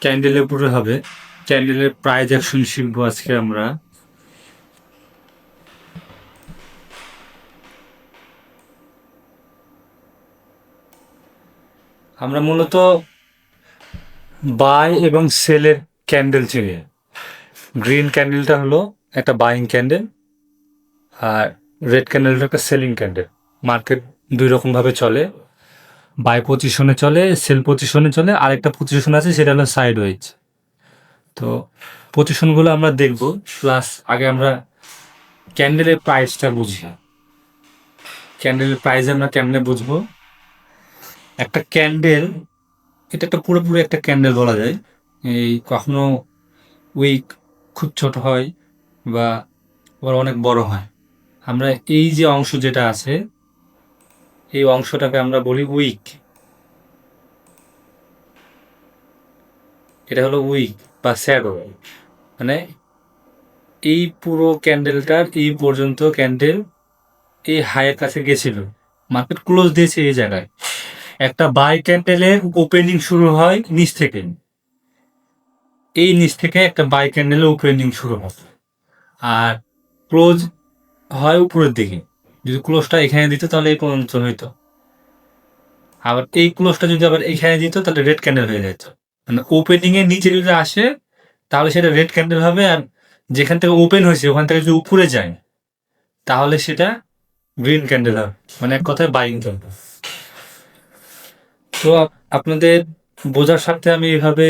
ক্যান্ডেলের উপরে হবে। ক্যান্ডেলের price action শিখবো আজকে আমরা। আমরা মূলত বাই এবং সেলের ক্যান্ডেল চিনি। গ্রিন ক্যান্ডেলটা হলো একটা বাইং ক্যান্ডেল, আর রেড ক্যান্ডেলটা একটা সেলিং ক্যান্ডেল। মার্কেট দুই রকমভাবে চলে, বাই পজিশনে চলে, সেল পজিশনে চলে, আরেকটা পজিশন আছে সেটা হলো সাইড ওয়েজ। তো পজিশনগুলো আমরা দেখব, প্লাস আগে আমরা ক্যান্ডেলের প্রাইসটা বুঝি। ক্যান্ডেলের প্রাইস আমরা কেমনে বুঝবো? একটা ক্যান্ডেল, এটা একটা পুরোপুরি একটা ক্যান্ডেল বলা যায়। এই কখনো উইক খুব ছোট হয় বা আবার অনেক বড় হয়। আমরা এই যে অংশ যেটা আছে, এই অংশটাকে আমরা বলি উইক। এটা হলো উইক বা শ্যাডো। মানে এই পুরো ক্যান্ডেলটার এই পর্যন্ত ক্যান্ডেল এই হাইয়ের কাছে গেছিল, মার্কেট ক্লোজ দিয়েছে এই জায়গায়। একটা বাই ক্যান্ডেলের ওপেনিং শুরু হয় নিচ থেকে, এই নিচ থেকে একটা বাই ক্যান্ডেলের ওপেনিং শুরু হয় আর ক্লোজ হয় উপরের দিকে। যদি ক্লোজটা এখানে দিত তাহলে এই পর্যন্ত হইতো, আবার এই ক্লোজটা যদি আবার এখানে দিত তাহলে রেড ক্যান্ডেল হয়ে যেত। মানে ওপেনিং এর নিচে যদি আসে তাহলে সেটা রেড ক্যান্ডেল হবে, আর যেখান থেকে ওপেন হয়েছে ওখান থেকে যদি উপরে যায় তাহলে সেটা গ্রিন ক্যান্ডেল হবে, মানে এক কথায় বাইং ক্যান্ডেল। তো আপনাদের বোঝার সাথে আমি এভাবে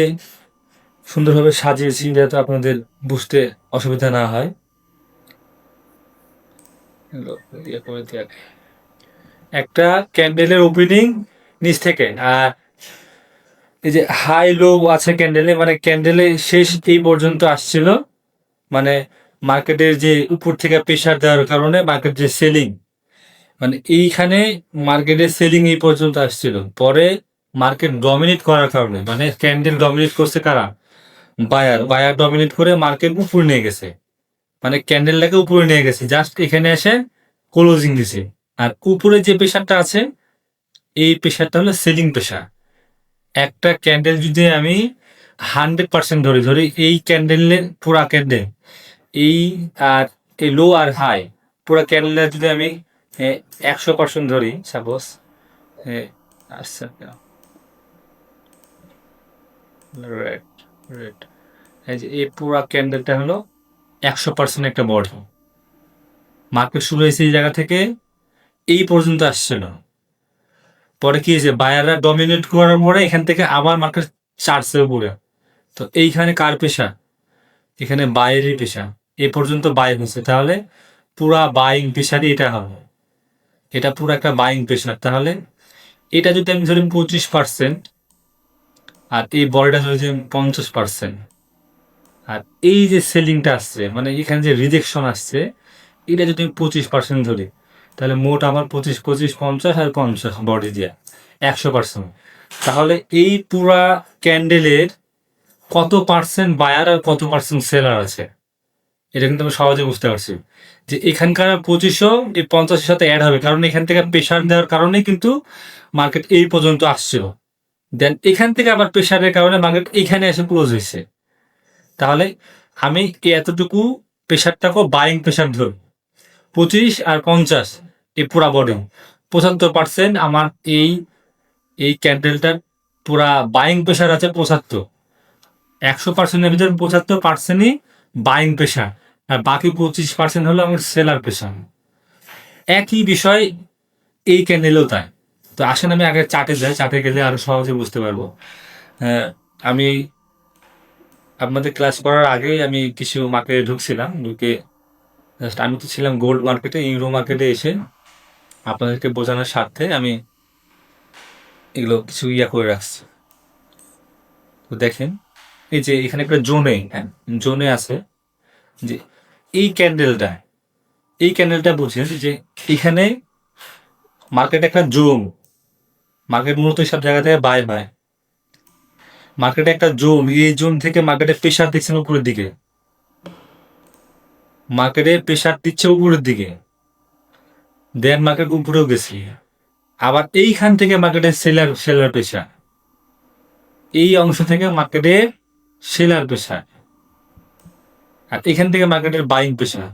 সুন্দরভাবে সাজিয়েছি যাতে আপনাদের বুঝতে অসুবিধা না হয়। একটা ক্যান্ডেলের ওপেনিং নিচ থেকে, আর এই যে হাই লো আছে ক্যান্ডেলে, মানে ক্যান্ডেলে শেষ এই পর্যন্ত আসছিল, মানে মার্কেটের যে উপর থেকে প্রেশার দেওয়ার কারণে মার্কেট যে সেলিং, মানে এইখানে মার্কেটের সেলিং এই পর্যন্ত আসছিল। পরে মার্কেট ডমিনেট করার কারণে, মানে ক্যান্ডেল ডমিনেট করছে কারা? বায়ার। বায়ার ডমিনেট করে মার্কেট উপরে নিয়ে গেছে, মানে ক্যান্ডেলটাকে উপরে নিয়ে গেছে, জাস্ট এখানে এসে ক্লোজিং দিছে। আর উপরে যে প্রেশারটা আছে এই প্রেশারটা হলো সেলিং প্রেশার। একটা ক্যান্ডেল যদি আমি 100% ধরি, এই ক্যান্ডেলের পুরা ক্যান্ডেল, এই আর এই লো আর হাই পুরা ক্যান্ডেলের যদি আমি 100% ধরি, সাপোজ আচ্ছা রেড রেড, এই যে এই পুরা ক্যান্ডেলটা হলো 100% একটা বড়। মার্কেট শুরু হয়েছে এই জায়গা থেকে এই পর্যন্ত আসছিল, পরে কি হয়েছে বায়াররা ডমিনেট করার পরে এখান থেকে আবার মার্কেট চার্জে উপরে। তো এইখানে কার পেশা? এখানে বাইরের পেশা, এ পর্যন্ত বাই হয়েছে, তাহলে পুরা বাইং পেশারই এটা হবে। এটা পুরো একটা বাইং পেশার। তাহলে এটা যদি আমি ধরি 25%, আর এই বডিটা ধরি 50%, আর এই যে সেলিংটা আসছে, মানে এখানে যে রিজেকশন আসছে, এটা যদি আমি 25% ধরি, তাহলে মোট আমার 25 25 50 আর 50 বডি দিয়ে 100%। তাহলে এই পুরা ক্যান্ডেলের কত পার্সেন্ট বায়ার আর কত পার্সেন্ট সেলার আছে, এটা কিন্তু আমি সহজে বুঝতে পারছি যে এখানকার 25ও এই 50-এর সাথে অ্যাড হবে, কারণ এখান থেকে প্রেশার দেওয়ার কারণে কিন্তু মার্কেট এই পর্যন্ত আসছিল। দেন এখান থেকে আবার প্রেশারের কারণে মার্কেট এখানে এসে ক্লোজ হয়েছে। তাহলে আমি এই এতটুকু প্রেশারটাকেও বাইং প্রেশার ধরব। 25 আর 50 এই পুরা বডি 75% আমার এই এই ক্যান্ডেলটার পুরা বাইং প্রেশার আছে 75। 100%-এর ভিতরে 75%ই বাইং প্রেশার, আর বাকি 25% হলো আমার সেলার প্রেশার। একই বিষয় এই ক্যান্ডেলেও তাই। তো আসেন আমি আগে চার্টে যাই, চার্টে গেলে আরো সহজে বুঝতে পারবো। আমি আপনাদের ক্লাস করার আগেই আমি কিছু মার্কেটে ঢুকছিলাম, ঢুকে জাস্ট আমি তো ছিলাম গোল্ড মার্কেটে, ইউরো মার্কেটে এসে আপনাদেরকে বোঝানোর স্বার্থে আমি এগুলো কিছু করে রাখছি। তো দেখেন এই যে এখানে একটা জোনে, হ্যাঁ জোনে আছে যে এই ক্যান্ডেলটা বুঝেন যে এখানে মার্কেট একটা জোন, মার্কেট মূলত সব জায়গা থেকে বাই হয়। মার্কেটে একটা জোন, এই জোন থেকে মার্কেটে প্রেশার দিচ্ছেন উপরের দিকে, মার্কেটে প্রেশার দিচ্ছে উপরের দিকে, দেন মার্কেট উপরেও গেছে। আবার এইখান থেকে মার্কেটে সেলার প্রেশার, এই অংশ থেকে মার্কেটে সেলার প্রেশার, আর এখান থেকে মার্কেটের বাইং প্রেশার।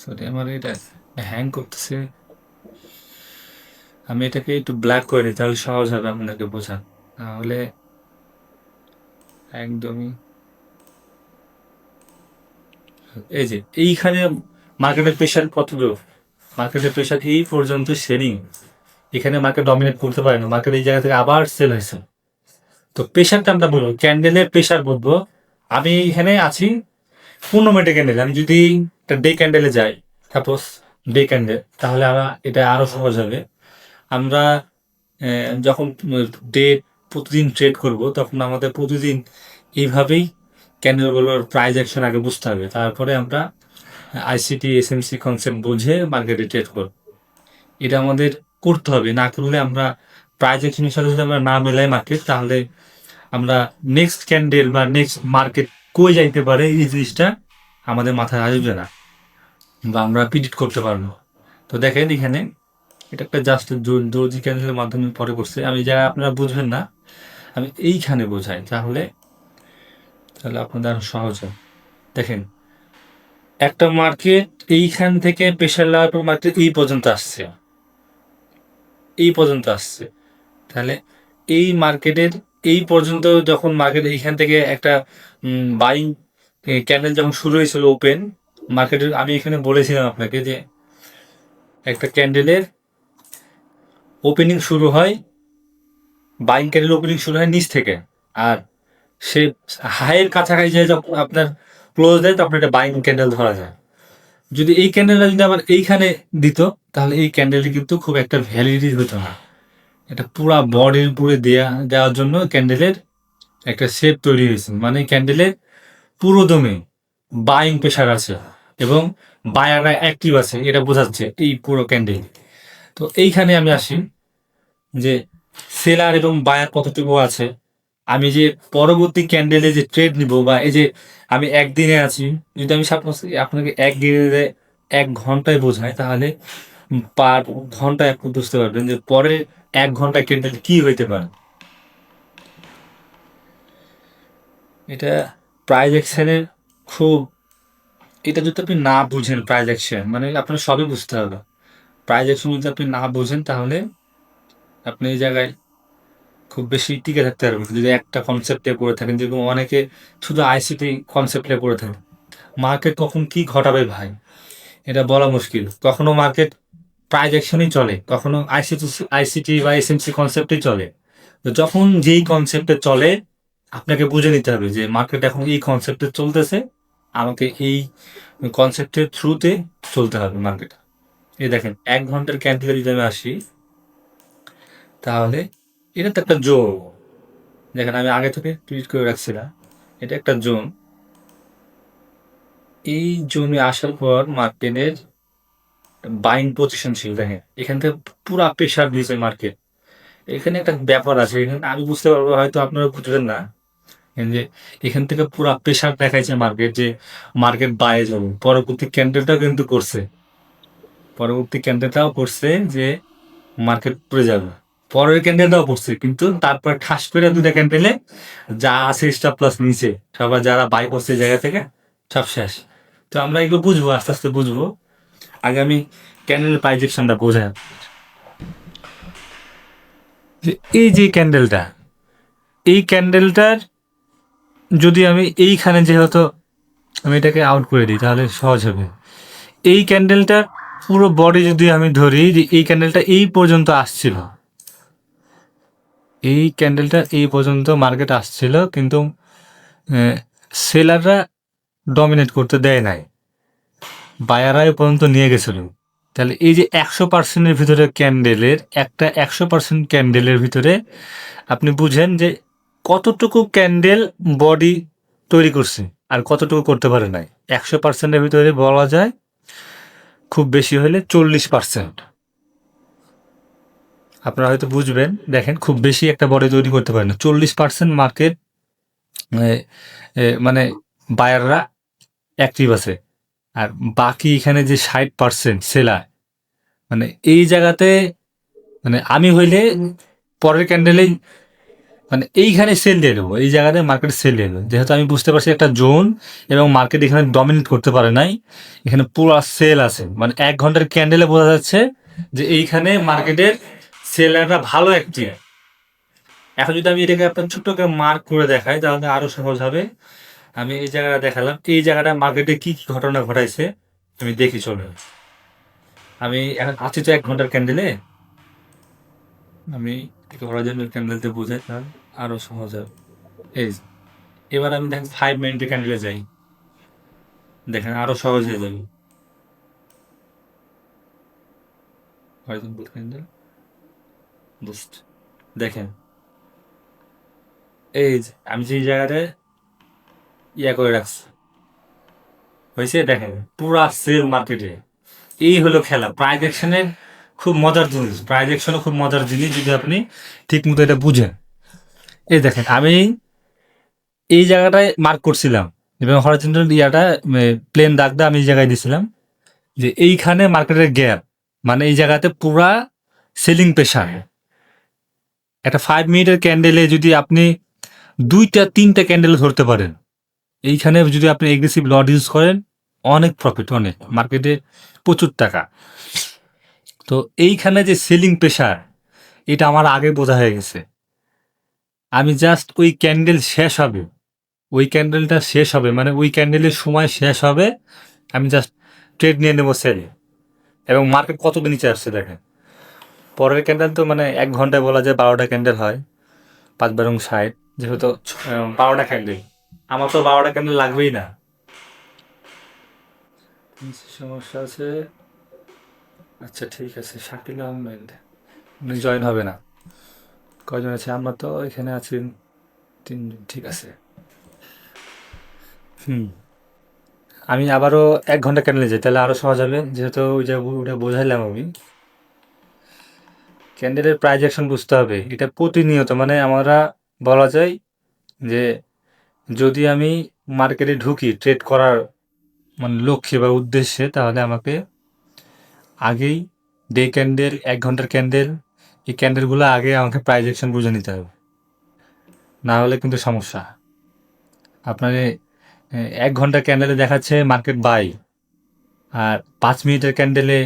সরি, আমার এটা হ্যাং করতেছে, আমি এটাকে একটু ব্ল্যাক করে দিই, তাহলে সহজ হবে আপনাকে বোঝান, তাহলে একদমই। এই যে এইখানে মার্কেটের প্রেশার কতদূর, মার্কেটের প্রেশার এই পর্যন্ত সেলিং, এখানে মার্কেট ডমিনেট করতে পারে না, মার্কেট এই জায়গা থেকে আবার সেল হয়েছে। তো প্রেশারটা আমরা বলবো, ক্যান্ডেলের প্রেশার বলবো। আমি এখানে আছি 15 মিনিটের ক্যান্ডেল, আমি যদি একটা ডে ক্যান্ডেলে যাই, সাপোজ ডে ক্যান্ডেল, তাহলে এটা আরো সহজ হবে। আমরা যখন ডে প্রতিদিন ট্রেড করব, তখন আমাদের প্রতিদিন এইভাবেই ক্যান্ডেলগুলোর প্রাইস অ্যাকশন আগে বুঝতে হবে, তারপরে আমরা আইসিটি এসএমসি কনসেপ্ট বুঝে মার্কেটে ট্রেড করব। এটা আমাদের করতে হবে, না করলে আমরা প্রাইস অ্যাকশনের সাথে যদি আমরা না মেলাই মার্কেট, তাহলে আমরা নেক্সট ক্যান্ডেল বা নেক্সট মার্কেট কই যাইতে পারে এই জিনিসটা আমাদের মাথায় আসবে না, বা আমরা প্রিডিক্ট করতে পারবো। তো দেখেন এখানে এটা একটা জাস্ট দর্জি ক্যান্ডেলের মাধ্যমে পরে করছে, আমি যারা আপনারা বুঝবেন না, আমি এইখানে বোঝাই, তাহলে তাহলে আপনাদের আরো সহজ হয়। দেখেন একটা মার্কেট এইখান থেকে প্রেশার লেওয়ার পর মার্কেট এই পর্যন্ত আসছে, এই পর্যন্ত আসছে, তাহলে এই মার্কেটের এই পর্যন্ত যখন মার্কেট এইখান থেকে একটা বাইং ক্যান্ডেল যখন শুরু হয়েছিল ওপেন মার্কেটের, আমি এখানে বলেছিলাম আপনাকে যে একটা ক্যান্ডেলের ওপেনিং শুরু হয়, বাইং ক্যান্ডেল ওপেনিং শুরু হয় নিচ থেকে, আর সে হাইয়ের কাছাকাছি যায় যখন আপনার ক্লোজ দেয়, তখন এটা বাইং ক্যান্ডেল ধরা যায়। যদি এই ক্যান্ডেলটা যদি আবার এইখানে দিত, তাহলে এই ক্যান্ডেলটি কিন্তু খুব একটা ভ্যালিডিটি হতো না। এটা পুরা বডির উপরে দেওয়ার জন্য ক্যান্ডেলের একটা শেপ তৈরি হয়েছে, মানে ক্যান্ডেলের পুরো দমে বাইং প্রেশার আছে এবং বায়াররা অ্যাক্টিভ আছে, এটা বোঝাচ্ছে এই পুরো ক্যান্ডেল। তো এইখানে আমি আসি যে সেলার এবং বায়ার কতটুকু আছে। আমি যে পরবর্তী ক্যান্ডেলে যে ট্রেড নিব, বা এই যে আমি একদিনে আছি, যদি আমি সাপোজ আপনাকে একদিনে 1 ঘন্টায় বোঝাই, তাহলে পার ঘন্টায় আপনি বুঝতে পারবেন যে পরে 1 ঘন্টা ক্যান্ডেল কি হইতে পারে। এটা প্রাইজ অ্যাকশনের খুব, এটা যদি আপনি না বুঝেন প্রাইজ অ্যাকশন, মানে আপনার সবই বুঝতে হবে। প্রাইজ অ্যাকশন যদি আপনি না বুঝেন, তাহলে আপনি এই জায়গায় খুব বেশি টিকে থাকতে পারবেন যদি একটা কনসেপ্টে পড়ে থাকেন, যেরকম অনেকে শুধু আইসিটি কনসেপ্টে পড়ে থাকেন। মার্কেট কখন কি ঘটাবে ভাই, এটা বলা মুশকিল। কখনো মার্কেট প্রাইজ অ্যাকশনই চলে, কখনো আইসিটি বা এসএমসি কনসেপ্টই চলে। তো যখন যেই কনসেপ্টে চলে, আপনাকে বুঝে নিতে হবে যে মার্কেট এখন এই কনসেপ্টে চলতেছে, আমাকে এই কনসেপ্টের থ্রুতে চলতে হবে মার্কেট। এই দেখেন 1 ঘন্টার ক্যান্ডেলে যদি আমি আসি, তাহলে এটা তো একটা জোন। দেখেন আমি আগে থেকে টুইট করে রাখছিলাম, এটা একটা জোন। এই জোনে আসার পর মার্কেটের বাইং পজিশন ছিল, দেখেন এখান থেকে পুরা প্রেশার দিয়েছে মার্কেট। এখানে একটা ব্যাপার আছে, এখানে আমি বুঝতে পারবো, হয়তো আপনারা বুঝবেন না, যে এখান থেকে পুরা প্রেশার দেখাইছে মার্কেট, যে মার্কেট বায়ে যাবে। পরবর্তী ক্যান্ডেলটাও কিন্তু করছে, পরবর্তী ক্যান্ডেলটাও করছে যে মার্কেট পড়ে যাবে, পরের ক্যান্ডেলটাও পড়ছে, কিন্তু তারপর ঠাস করে 2টা ক্যান্ডেলে যা আছে স্টপ লস নিচে, সবাই যারা বাই করছে এই জায়গা থেকে সব শেষ। তো আমরা এগুলো বুঝবো, আস্তে আস্তে বুঝবো। আগে আমি ক্যান্ডেলের প্রাইজেকশনটা বোঝাই, যে এই যে ক্যান্ডেলটা, এই ক্যান্ডেলটার যদি আমি এইখানে, যেহেতু আমি এটাকে আউট করে দিই তাহলে সহজ হবে। এই ক্যান্ডেলটার পুরো বডি যদি আমি ধরি, যে এই ক্যান্ডেলটা এই পর্যন্ত আসছিল, এই ক্যান্ডেলটা এই পর্যন্ত মার্কেট আসছিল, কিন্তু সেলাররা ডমিনেট করতে দেয় নাই, বায়াররা এ পর্যন্ত নিয়ে গেছিল। তাহলে এই যে 100%-এর ভিতরে ক্যান্ডেলের একটা 100% ক্যান্ডেলের ভিতরে আপনি বুঝেন যে কতটুকু ক্যান্ডেল বডি তৈরি করছে আর কতটুকু করতে পারে নাই। 100%-এর ভিতরে বলা যায় খুব বেশি হলে 40%। আপনারা হয়তো বুঝবেন, দেখেন খুব বেশি একটা বডি তৈরি করতে পারে না, 40% মার্কেট মানে বায়াররা অ্যাক্টিভ আছে, আর বাকি এখানে যে 60% সেলার। মানে এই জায়গাতে, মানে আমি হইলে পরের ক্যান্ডেলেই মানে এইখানে সেল এলো, এই জায়গাতে মার্কেট সেল এলো, যেহেতু আমি বুঝতে পারছি একটা জোন এবং মার্কেট এখানে ডমিনেট করতে পারে নাই, এখানে পুরো সেল আছে। মানে 1 ঘন্টার ক্যান্ডেলে বোঝা যাচ্ছে যে এইখানে মার্কেটের সেলাররা ভালো অ্যাক্টিভ। এখন যদি আমি এটাকে আপনার ছোট্ট করে মার্ক করে দেখাই তাহলে আরো সহজ হবে। আমি এই জায়গাটা দেখালাম, এই জায়গাটা মার্কেটে কি কি ঘটনা ঘটাইছে আমি দেখি চলে। আমি এখন আছি তো 1 ঘন্টার ক্যান্ডেলে, আমি হরাইজন্টাল ক্যান্ডেলতে বুঝাই তাহলে আরো সহজ হবে। এই যে, এবার আমি দেখেন 5 মিনিটের ক্যান্ডেলে যাই, দেখেন আরো সহজ হয়ে যাবে। হরাইজন্টাল ক্যান্ডেল বুস্ট, দেখেন এই যে আমি যে জায়গাটায় করে রাখছি হয়েছে, দেখেন পুরা সেল মার্কেটে। এই হলো খেলা প্রাইজ অ্যাকশনের। খুব মজার জিনিস, প্রাইজ অ্যাকশনও খুব মজার জিনিস যদি আপনি ঠিক মতো এটা বুঝেন। এই দেখেন আমি এই জায়গাটায় মার্ক করছিলাম এবং হরাইজন্টাল প্লেন দাগটা আমি এই জায়গায় দিছিলাম যে এইখানে মার্কেটের গ্যাপ, মানে এই জায়গাতে পুরা সেলিং প্রেশার। একটা 5 মিনিটের ক্যান্ডেলে যদি আপনি 2-3টা ক্যান্ডেল ধরতে পারেন, এইখানে যদি আপনি এগ্রেসিভ লট ইউজ করেন, অনেক প্রফিট, অনেক মার্কেটে প্রচুর টাকা। তো এইখানে যে সেলিং প্রেশার, এটা আমার আগে বোঝা হয়ে গেছে। আমি জাস্ট ওই ক্যান্ডেল শেষ হবে, ওই ক্যান্ডেলটা শেষ হবে, মানে ওই ক্যান্ডেলের সময় শেষ হবে, আমি জাস্ট ট্রেড নিয়ে নেবো সেলে। এবং মার্কেট কত নিচে আসছে দেখেন। পরের ক্যান্ডেল তো মানে 1 ঘন্টায় বলা যায় 12টা ক্যান্ডেল হয়, 5 × 60, যেহেতু 12টা ক্যান্ডেল, আমার তো 12টা ক্যান্ডেল লাগবেই না। সমস্যা আছে। আচ্ছা ঠিক আছে, শাকিল আহমেদ উনি জয়েন হবে না। কয়জন আছে? আমরা তো এখানে আছি 3জন, ঠিক আছে। হুম, আমি আবারও 1 ঘন্টা ক্যান্ডেলে যাই, তাহলে আরো সহজ হবে, যেহেতু ওটা বোঝাইলাম আমি। ক্যান্ডেলের প্রাইজ অ্যাকশন বুঝতে হবে, এটা প্রতিনিয়ত, মানে আমরা বলা যায় যে যদি আমি মার্কেটে ঢুকি ট্রেড করার মানে লক্ষ্যে বা উদ্দেশ্যে, তাহলে আমাকে আগেই ডে ক্যান্ডেল, 1 ঘন্টার ক্যান্ডেল, এই ক্যান্ডেলগুলো আগে আমাকে প্রাইজ অ্যাকশন বুঝে নিতে হবে, না হলে কিন্তু সমস্যা। আপনার 1 ঘন্টা ক্যান্ডেলে দেখাচ্ছে মার্কেট বাই, আর 5 মিনিটের ক্যান্ডেলে,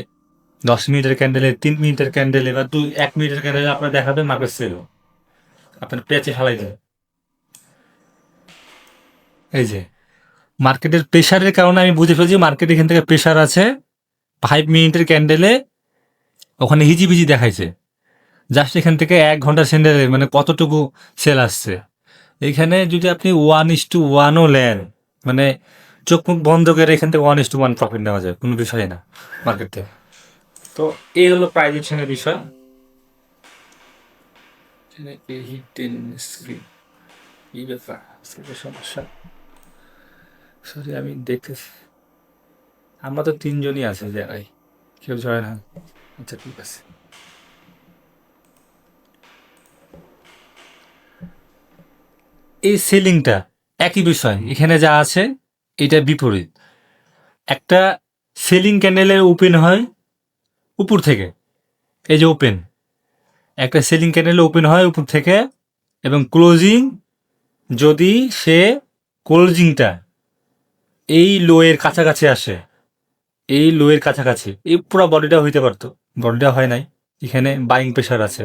10 মিনিটের ক্যান্ডেলে, 3 মিনিটের ক্যান্ডেলে বা 1 মিনিটের ক্যান্ডেলে আপনার দেখাবে মার্কেট সেল, আপনার পেঁচে ফেলাই দেবে। এই যে মার্কেটের প্রেশারের কারণে আমি বুঝে ফেলছি মার্কেট এখান থেকে প্রেশার আছে। 5 মিনিটের ক্যান্ডেলে ওখানে হিজিবিজি দেখাইছে, জাস্ট এখান থেকে 1 ঘন্টার স্যান্ডেলে মানে কতটুকু সেল আসছে। এইখানে যদি আপনি 1:1ও নেন, মানে চোখ মুখ বন্ধ করে এখান থেকে 1:1 প্রফিট নেওয়া যায়, কোনো বিষয় না মার্কেট থেকে। তো এই হলো প্রাইজ অ্যাকশনের বিষয়। এই ব্যাপার সমস্যা, সরি আমি দেখতেছি। আমরা তো 3জনই আছে জায়গায়, কেউ জয়েন হয়। আচ্ছা ঠিক আছে। এই সেলিংটা একই বিষয়, এখানে যা আছে এটা বিপরীত। একটা সেলিং ক্যান্ডেলের ওপেন হয় উপর থেকে, এই যে ওপেন, একটা সেলিং ক্যান্ডেল ওপেন হয় উপর থেকে, এবং ক্লোজিং যদি সে ক্লোজিংটা এই লোয়ের কাছাকাছি আসে, এই লোয়ের কাছাকাছি, এই পুরো বডিটা হইতে পারতো, বডিটা হয় নাই, এখানে বাইং প্রেশার আছে।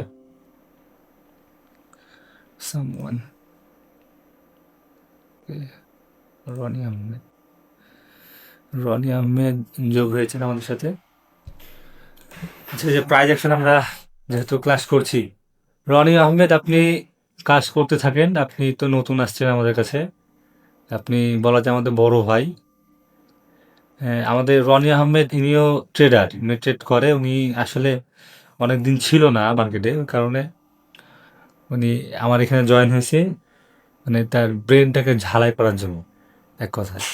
সামওয়ান, রনি আহমেদ, রনি আহমেদ যোগ হয়েছেন আমাদের সাথে। আচ্ছা, যে প্রাইজ অ্যাকশন আমরা যেহেতু ক্লাস করছি, রনি আহমেদ আপনি কাজ করতে থাকেন, আপনি তো নতুন আসছেন আমাদের কাছে, আপনি বলা যায় আমাদের বড় ভাই। আমাদের রনি আহমেদ ইনিও ট্রেডার, উনি ট্রেড করে, উনি আসলে অনেক দিন ছিল না মার্কেটে, ওই কারণে উনি আমার এখানে জয়েন হয়েছে, মানে তার ব্রেনটাকে ঝালাই করার জন্য, এক কথায়।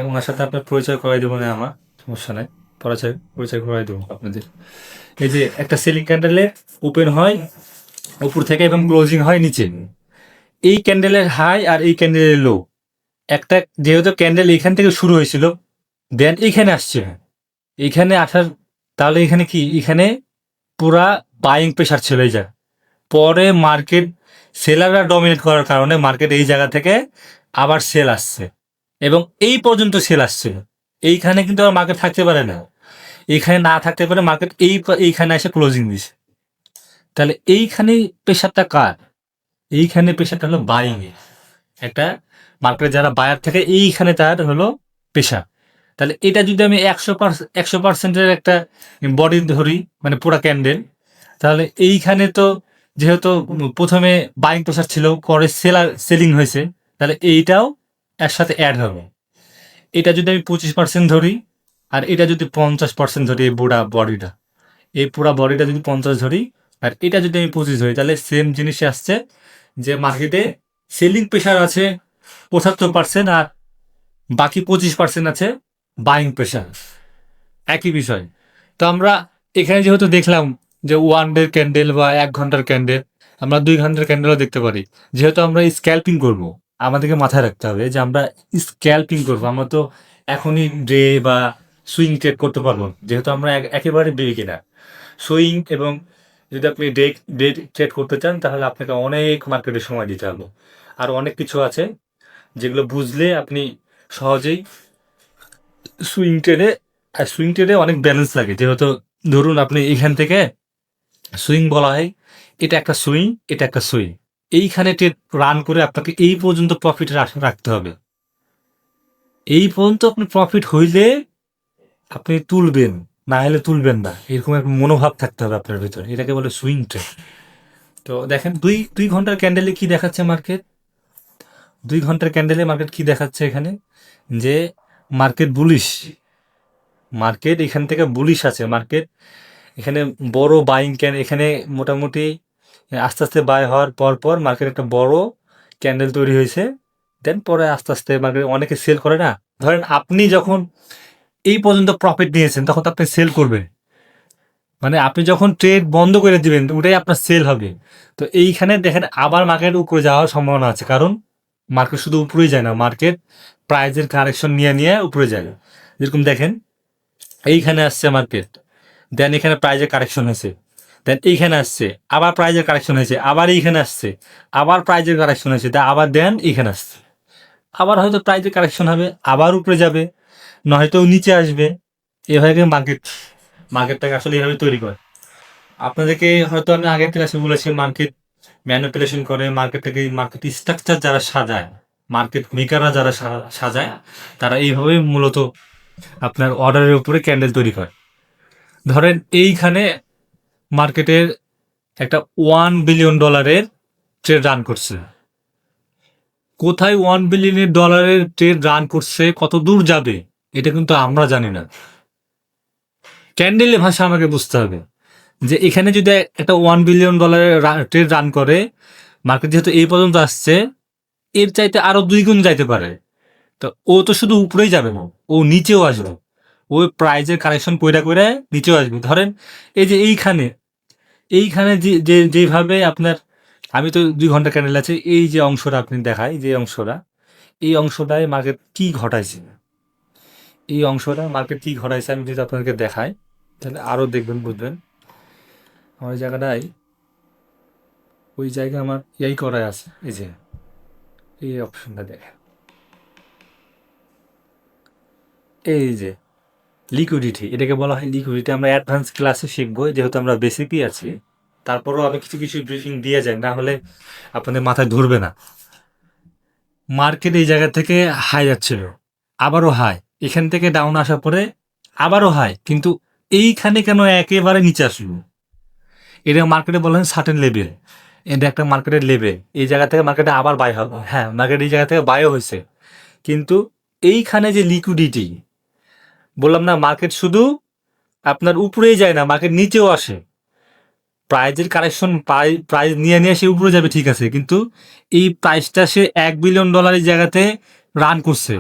ওনার সাথে আপনার পরিচয় করাই দেবো না, আমার সমস্যা নাই, পরিচয় করাই দেবো আপনাদের। এই যে একটা সেলিং ক্যান্ডেলে ওপেন হয় উপর থেকে এবং ক্লোজিং হয় নিচে, এই ক্যান্ডেলের হাই আর এই ক্যান্ডেলের লো, একটা যেহেতু ক্যান্ডেল এখান থেকে শুরু হয়েছিল, দেন এইখানে আসছে, এইখানে আসার, তাহলে এখানে কি, এখানে পুরা বাইং প্রেশার ছিল, এই যা পরে মার্কেট সেলাররা ডমিনেট করার কারণে মার্কেট এই জায়গা থেকে আবার সেল আসছে এবং এই পর্যন্ত সেল আসছিল। এইখানে কিন্তু আর মার্কেট থাকতে পারে না, এইখানে না থাকতে পারে মার্কেট এইখানে এসে ক্লোজিং দিছে। তাহলে এইখানে প্রেশারটা কার? এইখানে প্রেশারটা হলো বাইং এর। একটা মার্কেটে যারা বায়ার থাকে এইখানে তার হলো প্রেশার। তাহলে এটা যদি আমি 100% একটা বডি ধরি, মানে পুরা ক্যান্ডেল, তাহলে এইখানে তো যেহেতু প্রথমে বাইং প্রেশার ছিল, পরে সেলিং হয়েছে, তাহলে এইটাও এর সাথে অ্যাড হবে। এটা যদি আমি 25% ধরি আর এটা যদি 50% ধরি, এই পুরা বডিটা যদি 50 ধরি আর এটা যদি আমি 25 ধরি, তাহলে সেম জিনিসে আসছে যে মার্কেটে সেলিং প্রেশার আছে 75% আর বাকি 25% আছে বাইং প্রেশার। একই বিষয়। তো আমরা এখানে যেহেতু দেখলাম যে 1 ডে ক্যান্ডেল বা 1 ঘন্টার ক্যান্ডেল, আমরা 2 ঘন্টার ক্যান্ডেলও দেখতে পারি। যেহেতু আমরা স্ক্যাল্পিং করব, আমাদেরকে মাথায় রাখতে হবে যে আমরা স্ক্যাল্পিং করব। আমরা তো এখনই ডে বা সুইং ট্রেড করতে পারবো না, যেহেতু আমরা একেবারে বিগিনার। সুইং এবং যদি আপনি ডে ডে ট্রেড করতে চান, তাহলে আপনাকে অনেক মার্কেটে সময় দিতে হবে। আর অনেক কিছু আছে যেগুলো বুঝলে আপনি সহজেই সুইং ট্রেডে, আর সুইং ট্রেডে অনেক ব্যালেন্স লাগে। যেহেতু ধরুন আপনি এইখান থেকে সুইং বলা হয়, এটা একটা সুইং, এটা একটা সুইং, এইখানে ট্রেড রান করে আপনাকে এই পর্যন্ত প্রফিটের আশা রাখতে হবে। এই পর্যন্ত আপনি প্রফিট হইলে আপনি তুলবেন, না হলে তুলবেন না, এরকম একটা মনোভাব থাকতে হবে আপনার ভিতরে। এটাকে বলে সুইং ট্রেড। তো দেখেন দুই দুই ঘন্টার ক্যান্ডেলে কি দেখাচ্ছে মার্কেট। 2 ঘন্টার ক্যান্ডেলে মার্কেট কি দেখাচ্ছে এখানে, যে মার্কেট বুলিশ। মার্কেট এখান থেকে বুলিশ আছে। মার্কেট এখানে বড় বাইং এখানে মোটামুটি আস্তে আস্তে বাই হওয়ার পর মার্কেট একটা বড় ক্যান্ডেল তৈরি হয়েছে। দেন পরে আস্তে আস্তে মার্কেট অনেকে সেল করে না। ধরেন আপনি যখন এই পর্যন্ত প্রফিট নিয়েছেন, তখন তো আপনি সেল করবেন, মানে আপনি যখন ট্রেড বন্ধ করে দিবেন ওটাই আপনার সেল হবে। তো এইখানে দেখেন আবার মার্কেট উপরে যাওয়ার সম্ভাবনা আছে, কারণ মার্কেট শুধু উপরেই যায় না, মার্কেট প্রাইজের কারেকশন নিয়ে নিয়ে উপরে যায়। যেরকম দেখেন এইখানে আসছে মার্কেট, দেন এখানে প্রাইজের কারেকশন হয়েছে, দেন এইখানে আসছে আবার প্রাইজের কারেকশন হয়েছে, আবার এইখানে আসছে আবার প্রাইজের কারেকশন হয়েছে, আবার দেন এইখানে আসছে, আবার হয়তো প্রাইজের কারেকশন হবে, আবার উপরে যাবে, নয়তো নিচে আসবে। এভাবে মার্কেটটাকে আসলে এভাবে তৈরি করে। আপনাদেরকে হয়তো আমি আগের ক্লাসে বলেছি মার্কেট ম্যানিপুলেশন করে, মার্কেট স্ট্রাকচার যারা সাজায়, মার্কেট মেকাররা যারা সাজায়, তারা এইভাবে মূলত আপনার অর্ডারের উপরে ক্যান্ডেল তৈরি করে। ধরেন এইখানে মার্কেটের একটা $1 বিলিয়ন ট্রেড রান করছে। কোথায় $1 বিলিয়ন ট্রেড রান করছে, কত দূর যাবে, এটা কিন্তু আমরা জানি না। ক্যান্ডেলের ভাষা আমাকে বুঝতে হবে যে এখানে যদি একটা $1 বিলিয়ন ট্রেড রান করে, মার্কেট যেহেতু এই পর্যন্ত আসছে, এর চাইতে আরো 2 গুণ যাইতে পারে। তো ও তো শুধু উপরেই যাবে না, ও নিচেও আসবে। ওই প্রাইজের কারেকশন কইরা কইরা নিচেও আসবে। ধরেন এই যে এইখানে যেভাবে আপনার, আমি তো 2 ঘন্টা ক্যান্ডেল আছে, এই যে অংশটা আপনি দেখাই, যে অংশটা, এই অংশটায় মার্কেট কি ঘটাইছে, এই অংশটা মার্কেট কি ঘটাইছে আমি যদি আপনাদেরকে দেখাই, তাহলে আরো দেখবেন, বুঝবেন। আমার ওই জায়গাটায়, ওই জায়গায় আমার এই করাই আছে, এই যে এই অপশনটা দেখেন, এই যে লিকুইডিটি, এটাকে বলা হয় লিকুইডিটি। আমরা অ্যাডভান্স ক্লাসে শিখবো, যেহেতু আমরা বেসিকই আছি। তারপরেও আমি কিছু কিছু ব্রিফিং দিয়ে যাই, না হলে আপনাদের মাথায় ধরবে না। মার্কেট এই জায়গা থেকে হাই যাচ্ছিল, আবারও হাই, এখান থেকে ডাউন আসার পরে আবারও হাই, কিন্তু এইখানে কেন একেবারে নিচে আসলো? এটা মার্কেটে বলা হয় সার্টেন লেভেল। এটা একটা মার্কেটের লেভেল। এই জায়গা থেকে মার্কেটে আবার বাই হবে, হ্যাঁ মার্কেট এই জায়গা থেকে বাইও হয়েছে, কিন্তু এইখানে যে লিকুইডিটি, বললাম না মার্কেট শুধু আপনার উপরেই যায় না, মার্কেট নিচেও আসে। প্রাইজের কারেকশন, প্রাইজ নিয়ে নিয়ে সে উপরে যাবে, ঠিক আছে, কিন্তু এই প্রাইসটা সে $1 বিলিয়ন জায়গাতে রান করছে।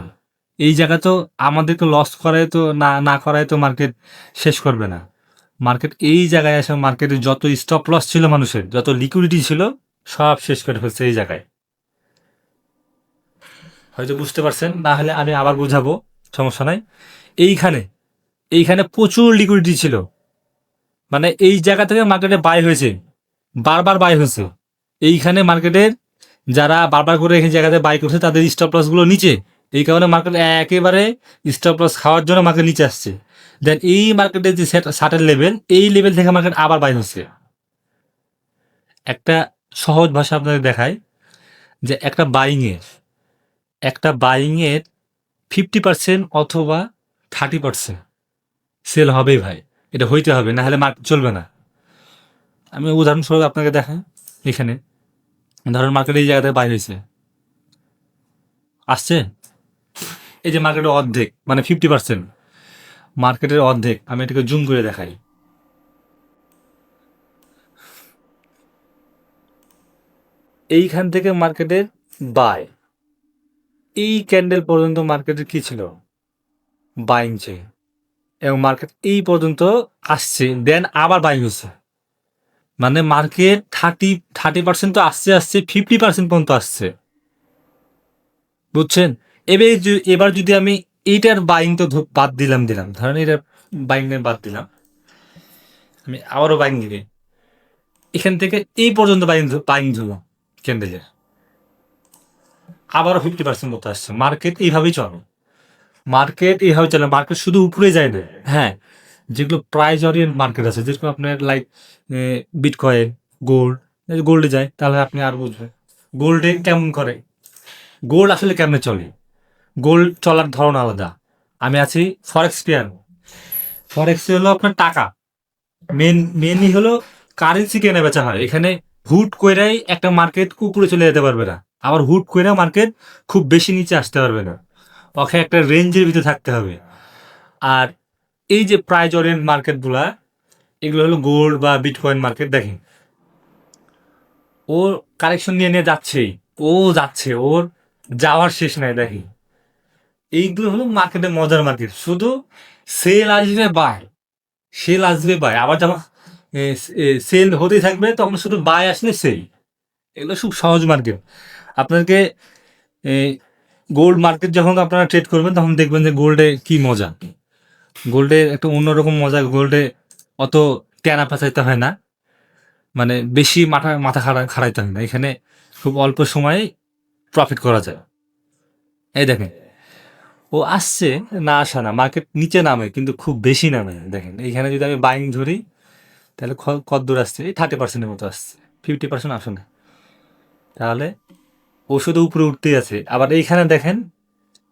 এই জায়গা তো আমাদেরকে লস করায় তো না করায় তো মার্কেট শেষ করবে না। মার্কেট এই জায়গায় আসে, মার্কেটের যত স্টপ লস ছিল, মানুষের যত লিকুইডিটি ছিল, সব শেষ করে ফেলছে এই জায়গায়। হয়তো বুঝতে পারছেন, না হলে আমি আবার বুঝাবো, সমস্যা নাই। এইখানে এইখানে প্রচুর লিকুইডিটি ছিল, মানে এই জায়গা থেকে মার্কেটে বাই হয়েছে, বারবার বাই হয়েছে, এইখানে মার্কেটের যারা বারবার করে এই জায়গাতে বাই করছে তাদের স্টপ লসগুলো নিচে, এই কারণে মার্কেট একেবারে স্টপ লস খাওয়ার জন্য মার্কেট নিচে আসছে। দেন এই মার্কেটের যে শার্টের লেভেল, এই লেভেল থেকে মার্কেট আবার বাই হচ্ছে। একটা সহজ ভাষা আপনাদের দেখায় যে একটা বাইংয়ের 50% অথবা 30% সেল হবেই ভাই, এটা হইতে হবে, না হলে মার্কেট চলবে না। আমি উদাহরণস্বরূপ আপনাকে দেখাই, এখানে ধরেন মার্কেট এই জায়গাতে বাই হয়েছে, আসছে, এই যে মার্কেটের অর্ধেক মানে 50%, মার্কেটের অর্ধেক, আমি এটাকে জুম করে দেখাই। এইখান থেকে মার্কেটের বাই, এই ক্যান্ডেল পর্যন্ত মার্কেটের কি ছিল, বাইং চেয়ে, এবং মার্কেট এই পর্যন্ত আসছে, দেন আবার বাইং হচ্ছে। মানে মার্কেট 30% তো আসছে 50% পর্যন্ত আসছে, বুঝছেন? এবার যদি আমি এইটার বাইং তো বাদ দিলাম, ধরেন এটার বাইং বাদ দিলাম, আমি আবারও বাইং দিই, এখান থেকে এই পর্যন্ত বাইং ধরলাম ক্যান্ডেলের, আবারও 50% মতো আসছে। মার্কেট এইভাবেই চলে, মার্কেট শুধু উপরে যায় না। হ্যাঁ, যেগুলো প্রাইস অরিয়েন্ট মার্কেট আছে, যেরকম আপনার লাইক বিটকয়েন, গোল্ড, গোল্ডে যায়, তাহলে আপনি আর বুঝবেন গোল্ডে কেমন করে, গোল্ড আসলে কেমনে চলে। গোল্ড চলার ধরন আলাদা। আমি আছি ফরেক্স পেয়ার। ফরেক্স হলো আপনার টাকা, মেনলি হলো কারেন্সি কেনা বেচা হয় এখানে। হুট কইরাই একটা মার্কেট উপরে চলে যেতে পারবে না, আবার হুট কইরা মার্কেট খুব বেশি নিচে আসতে পারবে না, ওকে একটা রেঞ্জের ভিতরে থাকতে হবে। আর এই যে প্রাইজ ওরিয়েন্ট মার্কেটগুলা, এগুলো হলো গোল্ড বা বিটকয়েন মার্কেট। দেখেন ও কারেকশন নিয়ে যাচ্ছেই, ওর যাওয়ার শেষ নাই। দেখি এইগুলো হলো মার্কেটের মজার মার্কেট, শুধু সেল আসবে বাই, আবার যখন সেল হতেই থাকবে তখন শুধু বাই আসলে সেই। এগুলো খুব সহজ মার্কেট। আপনাকে গোল্ড মার্কেট যখন আপনারা ট্রেড করবেন তখন দেখবেন যে গোল্ডে কি মজা, গোল্ডে একটা অন্যরকম মজা। গোল্ডে অত টেনা পেঁচাইতে হয় না, মানে বেশি মাথা খাড়াইতে হয় না, এখানে খুব অল্প সময়ে প্রফিট করা যায়। এই দেখেন ও আসছে, না আসা না, মার্কেট নিচে নামে কিন্তু খুব বেশি নামে। দেখেন এইখানে যদি আমি বাইং ধরি তাহলে কত দূর আসছে, এই 30%-এর মতো আসছে, 50% আসে না। তাহলে ও শুধু উপরে উঠতেই আছে। আবার এইখানে দেখেন,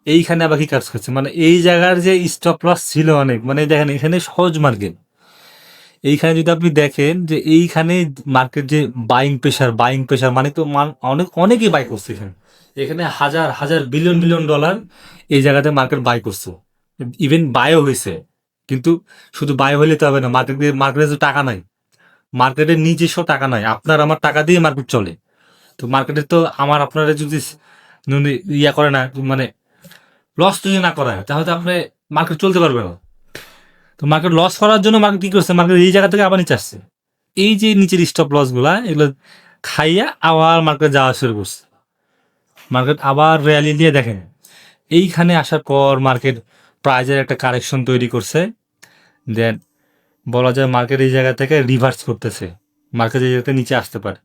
এইখানে আবার কি কাজ করছে, মানে এই জায়গার যে স্টপ লস ছিল অনেক, মানে দেখেন এখানে সহজ মার্কেট। এইখানে যদি আপনি দেখেন যে এইখানে মার্কেট যে বাইং প্রেশার মানে তো অনেকেই বাই করছে এখানে। এখানে হাজার হাজার বিলিয়ন বিলিয়ন ডলার এই জায়গাতে মার্কেট বাই করছে, ইভেন বাইও হয়েছে। কিন্তু শুধু বাই হলে তো হবে না, মার্কেটে তো টাকা নাই, মার্কেটের নিজস্ব টাকা নাই, আপনার আমার টাকা দিয়ে মার্কেট চলে। তো মার্কেটে তো আমার আপনারা যদি ইয়া করে না, মানে লস যদি না করা হয় তাহলে তো আপনি মার্কেট চলতে পারবে না। তো মার্কেট লস করার জন্য মার্কেট কি করছে, মার্কেট এই জায়গা থেকে আবার নিচে আসছে। এই যে নিচের স্টপ লস গুলা, এগুলো খাইয়া আবার মার্কেট যাওয়া শুরু করছে। মার্কেট আবার র্যালি দিয়ে দেখেন এইখানে আসার পর মার্কেট প্রাইজের একটা কারেকশন তৈরি করছে। দেন বলা যায় মার্কেট এই জায়গা থেকে রিভার্স করতেছে, মার্কেট এই জায়গাতে নিচে আসতে পারে।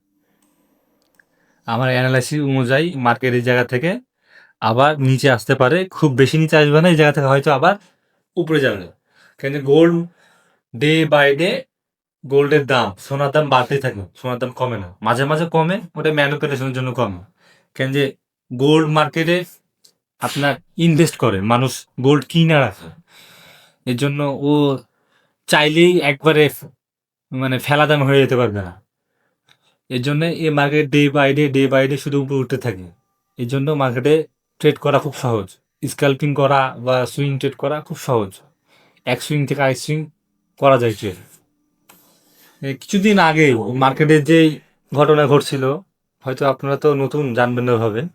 আমার অ্যানালাইসিস অনুযায়ী মার্কেট এই জায়গা থেকে আবার নিচে আসতে পারে, খুব বেশি নিচে আসবে না, এই জায়গা থেকে হয়তো আবার উপরে যাবে। কেন গোল্ড ডে বাই ডে গোল্ডের দাম, সোনার দাম বাড়তেই থাকে, সোনার দাম কমে না, মাঝে মাঝে কমে, ওটা ম্যানুপুলেশনের জন্য কমে। কেন যে গোল্ড মার্কেটে আপনার ইনভেস্ট করে মানুষ, গোল্ড কিনা রাখে, এর জন্য ও চাইলেই একবারে মানে ফেলা দাম হয়ে যেতে পারবে না। এর জন্য এই মার্কেট ডে বাই ডে শুধু উপরে উঠতে থাকে। এই জন্য মার্কেটে ট্রেড করা খুব সহজ, স্ক্যাল্পিং করা বা সুইং ট্রেড করা খুব সহজ, এক সুইং থেকে আরেক সুইং করা যায় ট্রেড। কিছুদিন আগে মার্কেটের যে ঘটনা ঘটছিল, হয়তো আপনারা তো নতুন জানবেন না ভাবেন,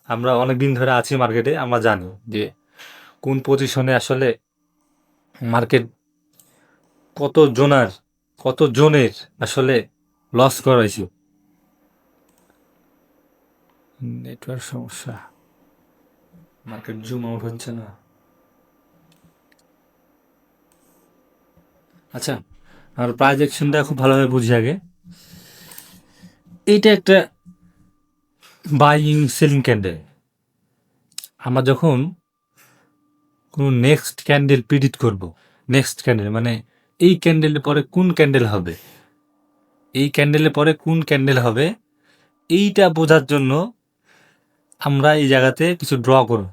আমরা অনেক দিন ধরে আছি মার্কেটে, আমরা জানি যে কোন পজিশনে আসলে মার্কেট কত জনের আসলে লস করাইছে। নেটওয়ার্ক সমস্যা, মার্কেট জুম আউট হচ্ছে না। আচ্ছা, আর প্রাইজ অ্যাকশনটা খুব ভালোভাবে বুঝি আগে। এইটা একটা বাইং সেলিং ক্যান্ডেল। আমরা যখন কোনো নেক্সট ক্যান্ডেল প্রিডিক্ট করব, নেক্সট ক্যান্ডেল মানে এই ক্যান্ডেলের পরে কোন ক্যান্ডেল হবে, এই ক্যান্ডেলের পরে কোন ক্যান্ডেল হবে, এইটা বোঝার জন্য আমরা এই জায়গাতে কিছু ড্র করব।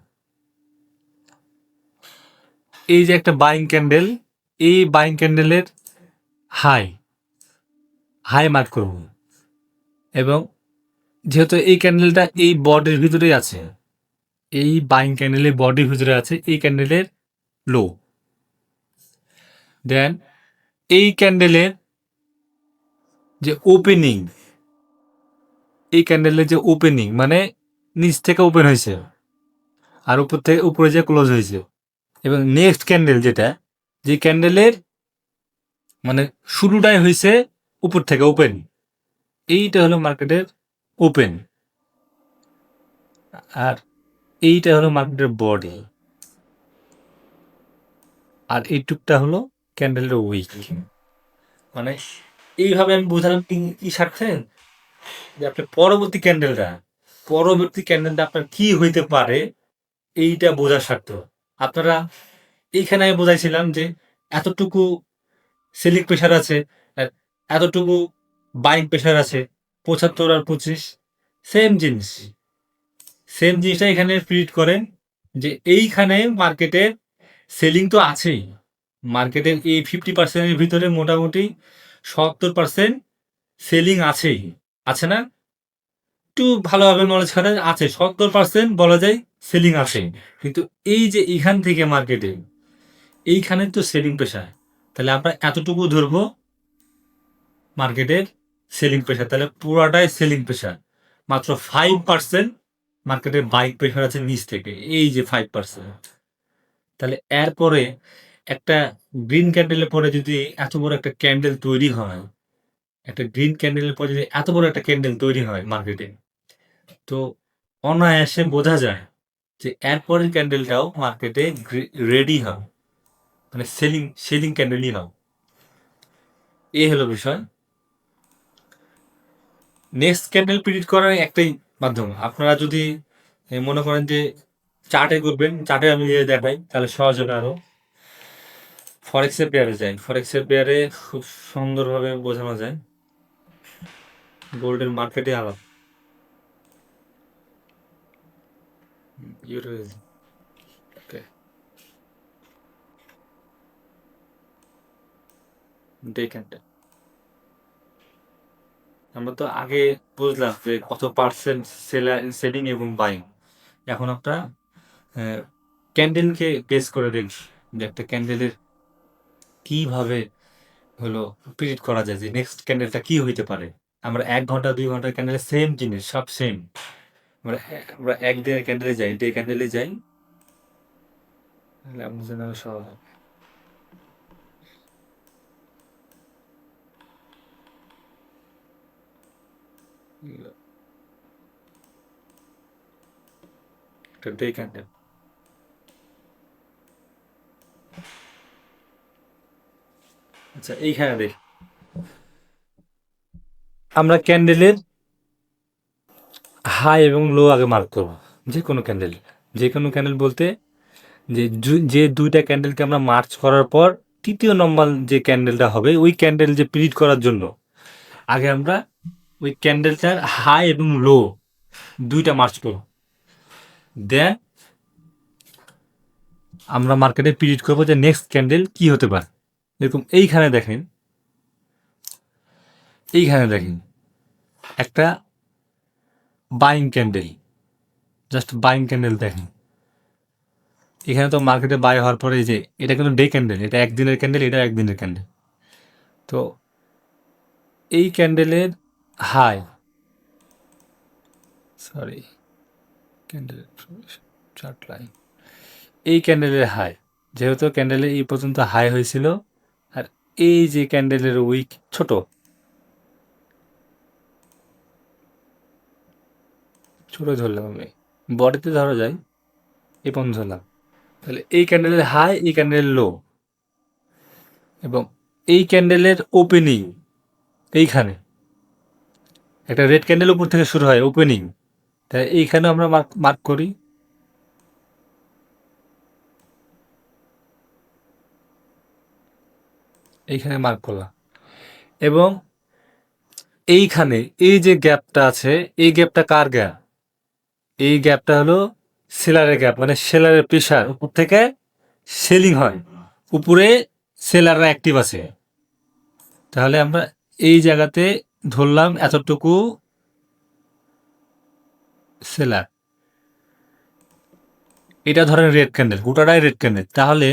এই যে একটা বাইং ক্যান্ডেল, এই বাইং ক্যান্ডেলের হাই হাই মার্ক করব, এবং যেহেতু এই ক্যান্ডেলটা এই বডির ভিতরেই আছে, এই বাইং ক্যান্ডেলের বডির ভিতরে আছে এই ক্যান্ডেলের লো, দেন এই ক্যান্ডেলের যে ওপেনিং, এই ক্যান্ডেলের যে ওপেনিং মানে নিচ থেকে ওপেন হয়েছে আর উপর থেকে উপরে যে ক্লোজ হয়েছে, এবং নেক্সট ক্যান্ডেল যেটা, যে ক্যান্ডেলের মানে শুরুটাই হয়েছে উপর থেকে ওপেন, এইটা হলো মার্কেটের ওপেন, আর এইটা হলো মার্কেটের বডি, আর এইটুকটা হলো ক্যান্ডেলের উইক। মানে এইভাবে আমি বোঝালাম কি স্বার্থে, যে আপনার পরবর্তী ক্যান্ডেলটা আপনার কি হইতে পারে এইটা বোঝার স্বার্থ। আপনারা এইখানে আমি বোঝাইছিলাম যে এতটুকু সেলিং প্রেশার আছে, আর এতটুকু বাইং প্রেশার আছে, ৭৫ আর ২৫ সেম জিনিস, সেম জিনিসটা এখানে প্রিডিক্ট করেন যে এইখানে মার্কেটের সেলিং তো আছেই, মার্কেটের এই 50%-এর ভিতরে মোটামুটি ৭০% সেলিং আছেই, আছে না? একটু ভালোভাবে নলেজ খাটায় আছে, ৭০% বলা যায় সেলিং আছে। কিন্তু এই যে এইখান থেকে মার্কেটে এইখানে তো সেলিং প্রেশার, তাহলে আমরা এতটুকু ধরবো মার্কেটের সেলিং প্রেশার, তাহলে পুরাটাই সেলিং প্রেশার। মাত্র 5% মার্কেটের বাইং প্রেশার আছে নিচ থেকে, এই যে 5%। তাহলে এরপরে একটা গ্রিন ক্যান্ডেলের পরে যদি এত বড় একটা ক্যান্ডেল তৈরি হয়, একটা গ্রিন ক্যান্ডেলের পরে যদি এত বড় একটা ক্যান্ডেল তৈরি হয় মার্কেটে, তো অনায়াসে বোঝা যায় যে এরপরের ক্যান্ডেলটাও মার্কেটে রেডি হয়, মানে সেলিং ক্যান্ডেলই হয়। এই হলো বিষয়। নেক্সট ক্যান্ডেল প্রিডিক্ট করার একটাই মাধ্যম, আপনারা যদি মনে করেন যে চার্টে করবেন, চার্টে আমি যদি দেখাই তাহলে সহজ হবে আরো। ফরেক্সের পেয়ারে যাই, ফরেক্সের পেয়ারে খুব সুন্দরভাবে বোঝানো যায়, গোল্ডের মার্কেটে আলাদা ইউরো, ওকে, ডে ক্যান্ডেল। আমরা তো আগে বুঝলাম যে কত পার্সেন্ট সেলিং এবং বাইং। এখন আমরা ক্যান্ডেলকে বেস করে দেখি যে একটা ক্যান্ডেলের কিভাবে হলো প্রিডিক্ট করা যায় যে নেক্সট ক্যান্ডেলটা কি হইতে পারে। আমরা ১ ঘন্টা ২ ঘন্টার ক্যান্ডেলে সেম জিনিস, সব সেম। আমরা একদিনের ক্যান্ডেলে যাই, ডে ক্যান্ডেলে যাই, তাহলে আপনার জন্য আরো সহজ হবে। একটা ডে ক্যান্ডেল, আচ্ছা এইখানে দেখ, আমরা ক্যান্ডেলের হাই এবং লো আগে মার্ক করবো। যে কোনো ক্যান্ডেল, যে কোনো ক্যান্ডেল বলতে যে দুইটা ক্যান্ডেলকে আমরা মার্চ করার পর তৃতীয় নম্বর যে ক্যান্ডেলটা হবে, ওই ক্যান্ডেল যে প্রিডিক্ট করার জন্য আগে আমরা ওই ক্যান্ডেলটার হাই এবং লো দুইটা মার্চ করব, দেন আমরা মার্কেটে প্রিডিক্ট করবো যে নেক্সট ক্যান্ডেল কি হতে পারে। এরকম এইখানে দেখেন একটা buying candle, just buying candle দেখেন, এখানে তো মার্কেটে বাই হওয়ার পরে এই যে এটা কিন্তু ডে ক্যান্ডেল, এটা একদিনের ক্যান্ডেল, এটা একদিনের ক্যান্ডেল। তো এই ক্যান্ডেলের high, sorry candle chart line, এই ক্যান্ডেলের হাই, যেহেতু ক্যান্ডেলে এই পর্যন্ত হাই হয়েছিল, আর এই যে ক্যান্ডেলের উইক ছোট ছোট ধরলাম আমি, বডিতে ধরা যায় এই পর্যন্ত ধরলাম, তাহলে এই ক্যান্ডেলের হাই, এই ক্যান্ডেলের লো, এবং এই ক্যান্ডেলের ওপেনিং এইখানে, একটা রেড ক্যান্ডেল উপর থেকে শুরু হয় ওপেনিং, তাই এইখানে আমরা মার্ক করি। এইখানে মার্ক করলাম এবং এইখানে এই যে গ্যাপটা আছে, এই গ্যাপটা কার গ্যাপ? এই গ্যাপটা হলো সেলারের গ্যাপ, মানে সেলারের প্রেশার উপর থেকে সেলিং হয়, উপরে সেলাররা অ্যাক্টিভ আছে। তাহলে আমরা এই জায়গাতে ধরলাম এতটুকু সেলার, এটা ধরেন রেড ক্যান্ডেল, গোটাটাই রেড ক্যান্ডেল। তাহলে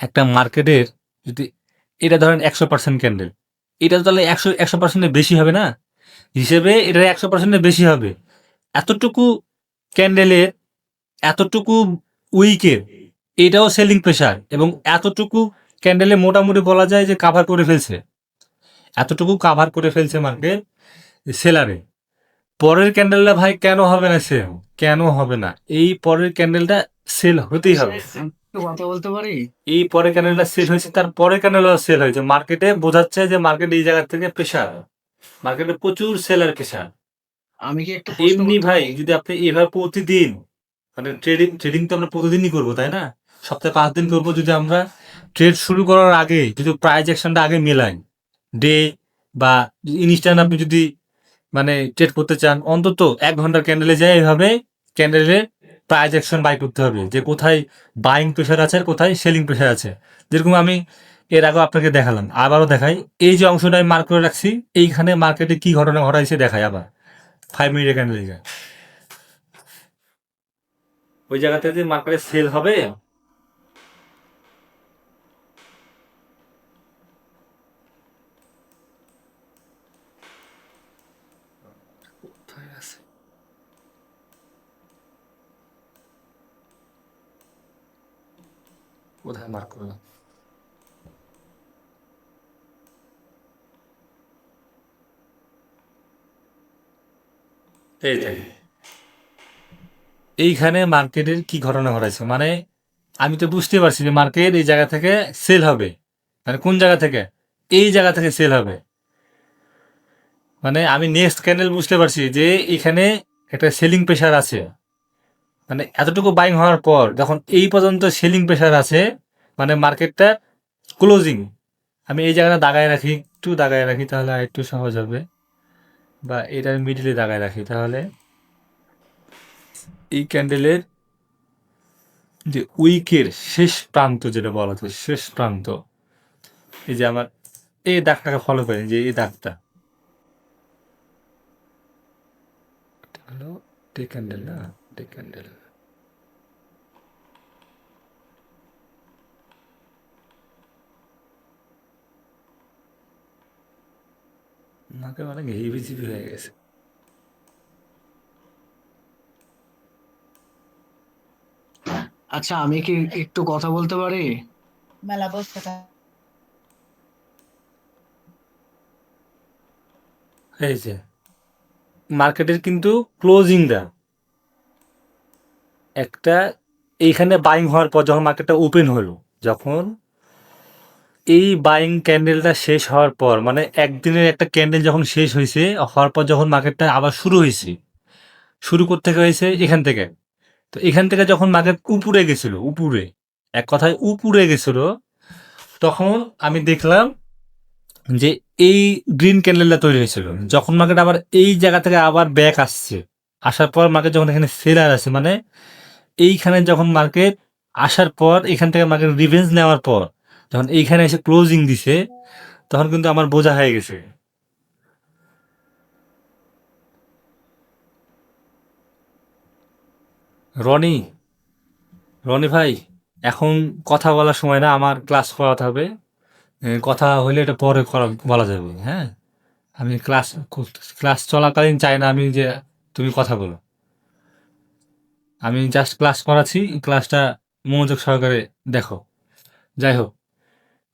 একটা মার্কেটের যদি এটা ধরেন 100% ক্যান্ডেল, এটা তো তাহলে 100%-এর বেশি হবে না, হিসেবে এটা 100%-এর বেশি হবে। এতটুকু ক্যান্ডেলের এতটুকু উইকের এটাও সেলিং প্রেশার, এবং এতটুকু ক্যান্ডেলে মোটামুটি বলা যায় যে কাভার করে ফেলছে, এতটুকু কাভার করে ফেলছে মার্কেট সেলারে। পরের ক্যান্ডেলটা ভাই কেন হবে না সেল? কেন হবে না? এই পরের ক্যান্ডেলটা সেল হতেই হবে। কথা বলতে পারি? এই পরের ক্যান্ডেলটা সেল হয়েছে, তার পরের ক্যান্ডেলটা সেল হয়েছে, মার্কেটে বোঝাচ্ছে যে মার্কেট এই জায়গা থেকে প্রেশার, মার্কেটে প্রচুর সেলার প্রেশার। আমি কি একটা এমনি ভাই যদি আপনি এভাবে প্রতিদিন, মানে ট্রেডিং তো আমরা প্রতিদিনই করবো তাই না, সপ্তাহে 5 দিন করবো, যদি আমরা ট্রেড শুরু করার আগে যদি প্রাইস অ্যাকশনটা আগে মেলাই, ডে বা ইনস্ট্যান্ট আপনি যদি মানে ট্রেড করতে চান, অন্তত 1 ঘন্টার ক্যান্ডেলে যায় এভাবে ক্যান্ডেলের প্রাইস অ্যাকশন বাই করতে হবে, যে কোথায় বাইং প্রেশার আছে আর কোথায় সেলিং প্রেশার আছে। যেরকম আমি এর আগে আপনাকে দেখালাম, আবারও দেখাই। এই যে অংশটা আমি মার্ক করে রাখছি, এইখানে মার্কেটে কি ঘটনা ঘটাইছে দেখাই আবার 5 মিনিটের ক্যান্ডেলে যায়। ওই জায়গাতে যে মার্কেটে সেল হবে, কোথায় মার্ক করলাম, এইখানে মার্কেটের কি ঘটনা ঘটাইছে, মানে আমি তো বুঝতে পারছি যে মার্কেট এই জায়গা থেকে সেল হবে, মানে কোন জায়গা থেকে, এই জায়গা থেকে সেল হবে। মানে আমি নেক্সট ক্যান্ডেল বুঝতে পারছি যে এখানে একটা সেলিং প্রেশার আছে, মানে এতটুকু বাইং হওয়ার পর যখন এই পর্যন্ত সেলিং প্রেশার আছে, মানে মার্কেটটা ক্লোজিং। আমি এই জায়গাটা দাগায় রাখি, একটু দাগায় রাখি তাহলে আর একটু সহজ হবে, বা এটার মিডিলে দাগায় রাখি, তাহলে এই ক্যান্ডেলের যে উইকের শেষ প্রান্ত যেটা বলা হয়, শেষ প্রান্ত, এই যে আমার এই দাগটাকে ফলো করেন, যে এই দাগটা হলো ডে ক্যান্ডেল, না ডে ক্যান্ডেল, নাকে অনেক হেভি জিবি হয়ে গেছে। আচ্ছা, আমি কি একটু কথা বলতে পারি? মেলা বসতে এই যে মার্কেটের কিন্তু ক্লোজিংটা একটা, এইখানে বাইং হওয়ার পর যখন মার্কেটটা ওপেন হলো, যখন এই বাইং ক্যান্ডেলটা শেষ হওয়ার পর, মানে একদিনের একটা ক্যান্ডেল যখন শেষ হয়েছে, হওয়ার পর যখন মার্কেটটা আবার শুরু হয়েছে, শুরু করতে হয়েছে এখান থেকে। তো এখান থেকে যখন মার্কেট উপরে গেছিল, উপরে, এক কথায় উপরে গেছিল, তখন আমি দেখলাম যে এই গ্রিন ক্যান্ডেলটা তৈরি হয়েছিল। যখন মার্কেট আবার এই জায়গা থেকে আবার ব্যাক আসছে, আসার পর মার্কেট যখন এখানে সেলার আছে, মানে এইখানে যখন মার্কেট আসার পর এখান থেকে মার্কেট রিভেঞ্জ নেওয়ার পর যখন এইখানে এসে ক্লোজিং দিছে, তখন কিন্তু আমার বোঝা হয়ে গেছে। রনি, রনি ভাই, এখন কথা বলার সময় না, আমার ক্লাস করাতে হবে। কথা হইলে এটা পরে বলা যাবে, হ্যাঁ। আমি ক্লাস ক্লাস চলাকালীন চাই না আমি যে তুমি কথা বলো, আমি জাস্ট ক্লাস করাচ্ছি, ক্লাসটা মনোযোগ সহকারে দেখো। যাই হোক,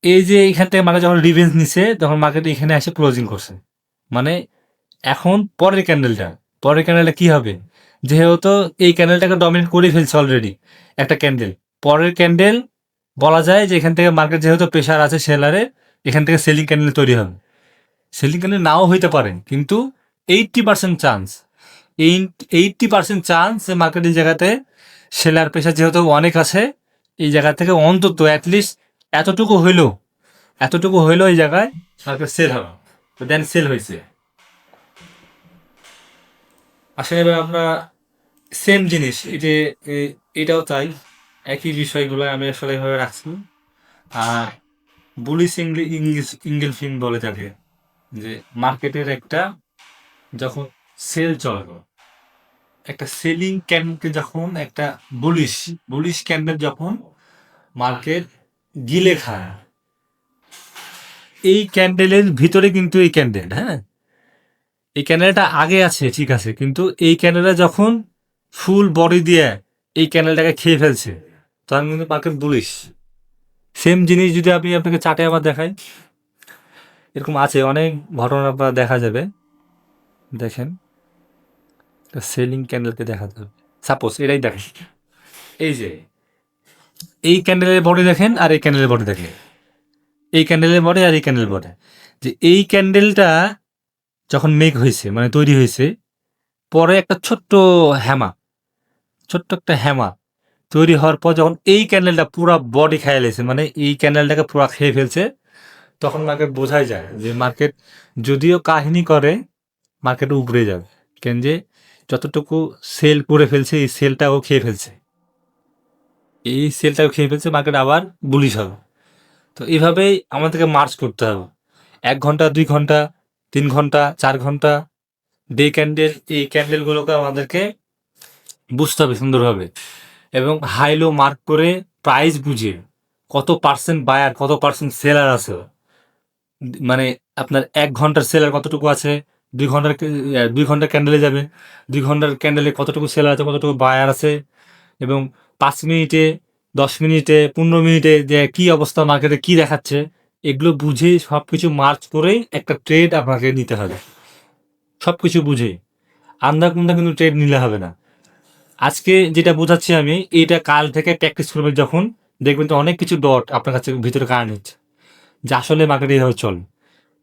এই যে এখান থেকে মার্কেট যখন রিভেঞ্জ নিছে, তখন মার্কেট এখানে এসে ক্লোজিং করছে, মানে এখন পরের ক্যান্ডেলটা কি হবে, যেহেতু এই ক্যান্ডেলটাকে ডমিনেট করে ফেলছে অলরেডি একটা ক্যান্ডেল, পরের ক্যান্ডেল বলা যায় যে এখান থেকে মার্কেট যেহেতু প্রেশার আছে সেলারে, এখান থেকে সেলিং ক্যান্ডেল তৈরি হবে। সেলিং ক্যান্ডেল নাও হইতে পারে, কিন্তু 80% চান্স, 80% চান্স মার্কেটের জায়গাতে সেলার পেশা যেহেতু অনেক আছে, এই জায়গা থেকে অন্তত অ্যাটলিস্ট এতটুকু হইলো এই জায়গায় মার্কেট সেল হবে। তো দেন সেল হয়েছে। আসলে এবার আমরা সেম জিনিস, এই যে এটাও তাই, একই বিষয়গুলো আমি আসলে এভাবে রাখছি। আর বুলিশ ইংলিশ বলে থাকে যে মার্কেটের একটা যখন সেল চলে, একটা সেলিং ক্যান্ডেলকে যখন একটা বুলিশ ক্যান্ডেল যখন মার্কেট গিলে খায়, এই ক্যান্ডেলের ভিতরে কিন্তু এই ক্যান্ডেল, হ্যাঁ, এই ক্যান্ডেলটা আগে আছে ঠিক আছে, কিন্তু এই ক্যান্ডেলটা যখন ফুল বডি দিয়ে এই ক্যান্ডেলটাকে খেয়ে ফেলছে, তখন কিন্তু মার্কেট বুলিশ। সেম জিনিস যদি আমি আপনাকে চার্টে আবার দেখাই, এরকম আছে অনেক ঘটনা আপনার দেখা যাবে। দেখেন, সেলিং ক্যান্ডেলকে দেখা যাবে, সাপোজ এটাই দেখেন, এই যে এই ক্যান্ডেলের বডি দেখেন আর এই ক্যান্ডেলের বডি দেখেন, এই ক্যান্ডেলের বডি আর এই ক্যান্ডেলের বডি, যে এই ক্যান্ডেলটা যখন মেক হয়েছে মানে তৈরি হয়েছে, পরে একটা ছোট্ট একটা হ্যামা তৈরি হওয়ার পর যখন এই ক্যান্ডেলটা পুরো বডি খেয়ে লেছে, মানে এই ক্যান্ডেলটাকে পুরো খেয়ে ফেলছে, তখন মার্কেট বোঝাই যায় যে মার্কেট যদিও কাহিনী করে মার্কেট উপরে যাবে, কেন যে যতটুকু সেল করে ফেলছে এই সেলটাও খেয়ে ফেলছে, এই সেলটাও খেয়ে ফেলছে, মার্কেট আবার বুলিশ হবে। তো এইভাবেই আমাদেরকে মার্চ করতে হবে 1 ঘন্টা 2 ঘন্টা 3 ঘন্টা 4 ঘন্টা ডে ক্যান্ডেল, এই ক্যান্ডেলগুলোকে আমাদেরকে বুঝতে হবে সুন্দরভাবে, এবং হাইলো মার্ক করে প্রাইস বুঝে কত পার্সেন্ট বায়ার কত পার্সেন্ট সেলার আছে, মানে আপনার 1 ঘন্টার সেলার কতটুকু আছে, 2 ঘন্টার ক্যান্ডেলে যাবে, 2 ঘন্টার ক্যান্ডেলে কতটুকু সেলার আছে কতটুকু বায়ার আছে, এবং 5 মিনিটে 10 মিনিটে 15 মিনিটে যে কি অবস্থা মার্কেটে কি দেখাচ্ছে, এগুলো বুঝে সব কিছু মার্চ করেই একটা ট্রেড আপনাকে নিতে হবে, সব কিছু বুঝে আন্দাজ কুন্দা কিন্তু ট্রেড নিলে হবে না। আজকে যেটা বোঝাচ্ছি আমি, এইটা কাল থেকে প্র্যাকটিস করবেন, যখন দেখবেন তো অনেক কিছু ডট আপনার কাছে ভিতরে কারেন্ট হচ্ছে, যে আসলে মার্কেট এইভাবে চলে।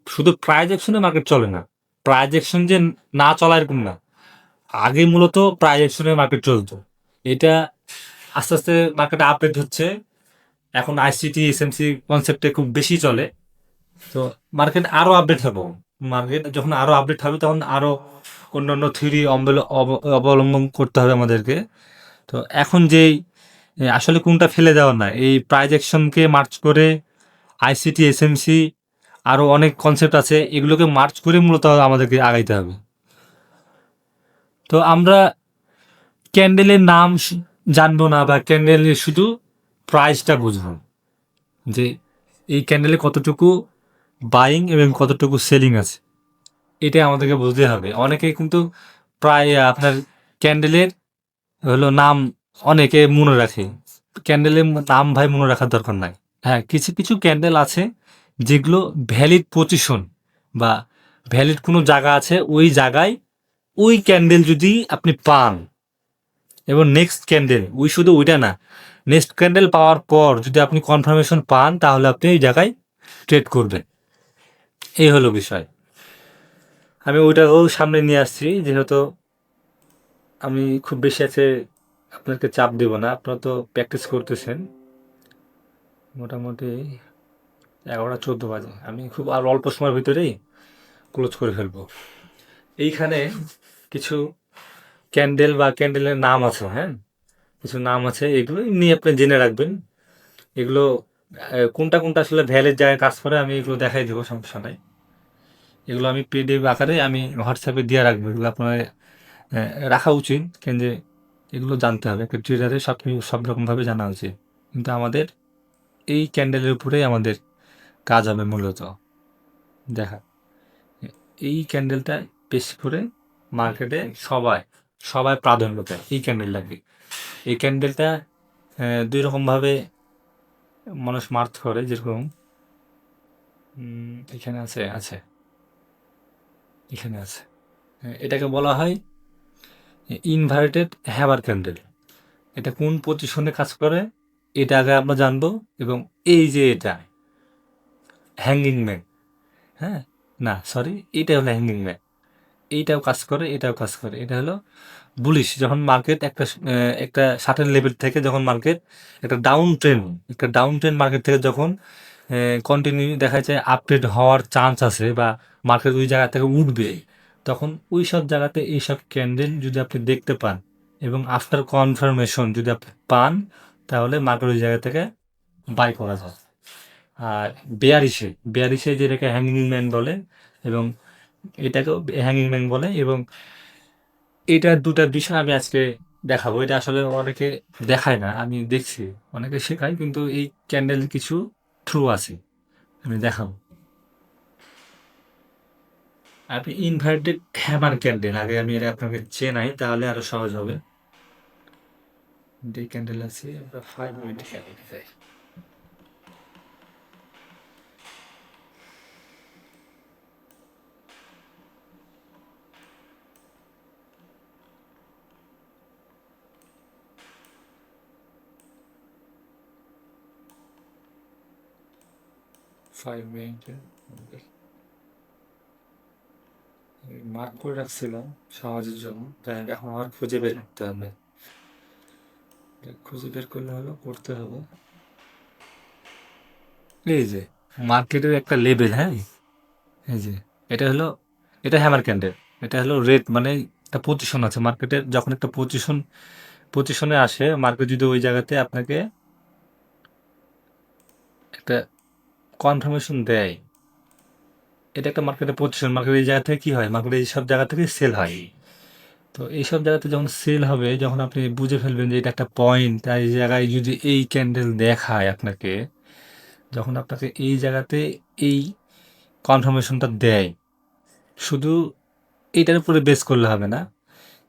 শুধু প্রাইজ অ্যাকশনে মার্কেট চলে না, প্রাইজ অ্যাকশন যে না চলা এরকম না, আগে মূলত প্রাইজ অ্যাকশনে মার্কেট চলতো, এটা আস্তে আস্তে মার্কেট আপডেট হচ্ছে, এখন আইসিটি এসএমসি কনসেপ্টে খুব বেশি চলে। তো মার্কেট আরও আপডেট হবে, মার্কেট যখন আরও আপডেট হবে তখন আরও অন্যান্য থিওরি অবলম্বন করতে হবে আমাদেরকে। তো এখন যেই আসলে কোনটা ফেলে দেওয়ার না, এই প্রাইজ অ্যাকশনকে মার্চ করে আইসিটি এসএমসি আরও অনেক কনসেপ্ট আছে, এগুলোকে মার্চ করে মূলত আমাদেরকে আগাইতে হবে। তো আমরা ক্যান্ডেলের নাম জানবো না, বা ক্যান্ডেলের শুধু প্রাইসটা বুঝবো, যে এই ক্যান্ডেলে কতটুকু বাইং এবং কতটুকু সেলিং আছে, এটা আমাদেরকে বুঝতে হবে। অনেকে কিন্তু প্রায় আপনার ক্যান্ডেলের হলো নাম অনেকে মনে রাখে, ক্যান্ডেলের নাম ভাই মনে রাখার দরকার নাই। হ্যাঁ, কিছু কিছু ক্যান্ডেল আছে যেগুলো ভ্যালিড পজিশন বা ভ্যালিড কোনো জায়গা আছে, ওই জায়গায় ওই ক্যান্ডেল যদি আপনি পান, এবং নেক্সট ক্যান্ডেল ওই শুধু ওইটা না, নেক্সট ক্যান্ডেল পাওয়ার পর যদি আপনি কনফার্মেশন পান, তাহলে আপনি এই জায়গায় ট্রেড করবেন। এই হলো বিষয়। আমি ওইটাও সামনে নিয়ে আসছি, যেহেতু আমি খুব বেশি আছে আপনাকে চাপ দেব না, আপনারা তো প্র্যাকটিস করতেছেন। মোটামুটি 11টা 14 বাজে, আমি খুব আর অল্প সময়ের ভিতরেই ক্লোজ করে ফেলবো। এইখানে কিছু ক্যান্ডেল বা ক্যান্ডেলের নাম আছে, হ্যাঁ, কিছু নাম আছে, এগুলো নিয়ে আপনি জেনে রাখবেন। এগুলো কোনটা কোনটা আসলে ভ্যালিড জায়গায় কাজ করে আমি এগুলো দেখাই দেবো, সমস্যা নাই। এগুলো আমি পিডিএফ আকারে আমি হোয়াটসঅ্যাপে দিয়ে রাখবো, এগুলো আপনার রাখা উচিত, কেন যে এগুলো জানতে হবে, একটা ট্রেডারে সব রকমভাবে জানা উচিত। কিন্তু আমাদের এই ক্যান্ডেলের উপরেই আমাদের কাজ হবে মূলত দেখা। এই ক্যান্ডেলটা বেশি করে মার্কেটে সবাই প্রাধান্য দেয় এই ক্যান্ডেল লাগে। এই ক্যান্ডেলটা 2 রকমভাবে মানুষ মার্ক করে, যেরকম এখানে আছে এখানে আছে, এটাকে বলা হয় ইনভার্টেড হ্যামার ক্যান্ডেল। এটা কোন পজিশনে কাজ করে এটা আগে আমরা জানবো, এবং এই যে এটা হ্যাঙ্গিং ম্যান, হ্যাঁ, না সরি, এটা হলো হ্যাঙ্গিং ম্যান। এইটাও কাজ করে, এটাও কাজ করে। এটা হলো বুলিশ। যখন মার্কেট একটা সার্টেন লেভেল থেকে যখন মার্কেট একটা ডাউন ট্রেন্ড মার্কেট থেকে যখন কন্টিনিউ দেখা যায় আপডেট হওয়ার চান্স আছে বা মার্কেট ওই জায়গা থেকে উঠবে, তখন ওই সব জায়গাতে এইসব ক্যান্ডেল যদি আপনি দেখতে পান এবং আফটার কনফার্মেশন যদি আপনি পান, তাহলে মার্কেট ওই জায়গা থেকে বাই করা যায়। আর বেয়ারিশে যেটাকে হ্যাঙ্গিং ম্যান বলে এবং এটাকেও হ্যাঙ্গিং ম্যান বলে, এবং এটা দুটা বিষয় আমি আজকে দেখাবো। এটা আসলে অনেকে দেখায় না, আমি দেখছি অনেকে শেখায়, কিন্তু এই ক্যান্ডেল কিছু থ্রু আছে, আমি দেখাবো। আপনি ইনভার্টেড হ্যামার ক্যান্ডেল, আগে আমি এটা আপনাকে চেনাই তাহলে আরো সহজ হবে। ডে ক্যান্ডেল আছে, আমরা 5 মিনিট ক্যান্ডেল চাই। ফাইভ মিনিট মার্ক করে রাখছিলাম সহজের জন্য, তাই এখন আমার খুঁজে বের করতে হবে। খুঁজে বের করলে হলো করতে হবে। এই যে মার্কেটের একটা লেভেল, হ্যাঁ, এই যে এটা হলো, এটা হ্যামার ক্যান্ডেল, এটা হলো রেড, মানে একটা পজিশন আছে মার্কেটের। যখন একটা পজিশনে আসে মার্কেট, যদি ওই জায়গাতে আপনাকে একটা কনফার্মেশন দেয়, এটা একটা মার্কেটের পজিশন। মার্কেট এই জায়গা থেকে কি হয়, মার্কেট এই সব জায়গা থেকে সেল হয়। তো এইসব জায়গাতে যখন সেল হবে, যখন আপনি বুঝে ফেলবেন যে এটা একটা পয়েন্ট, আর এই জায়গায় যদি এই ক্যান্ডেল দেখায় আপনাকে, যখন আপনাকে এই জায়গাতে এই কনফার্মেশনটা দেয়, শুধু এইটার উপরে বেস করলে হবে না,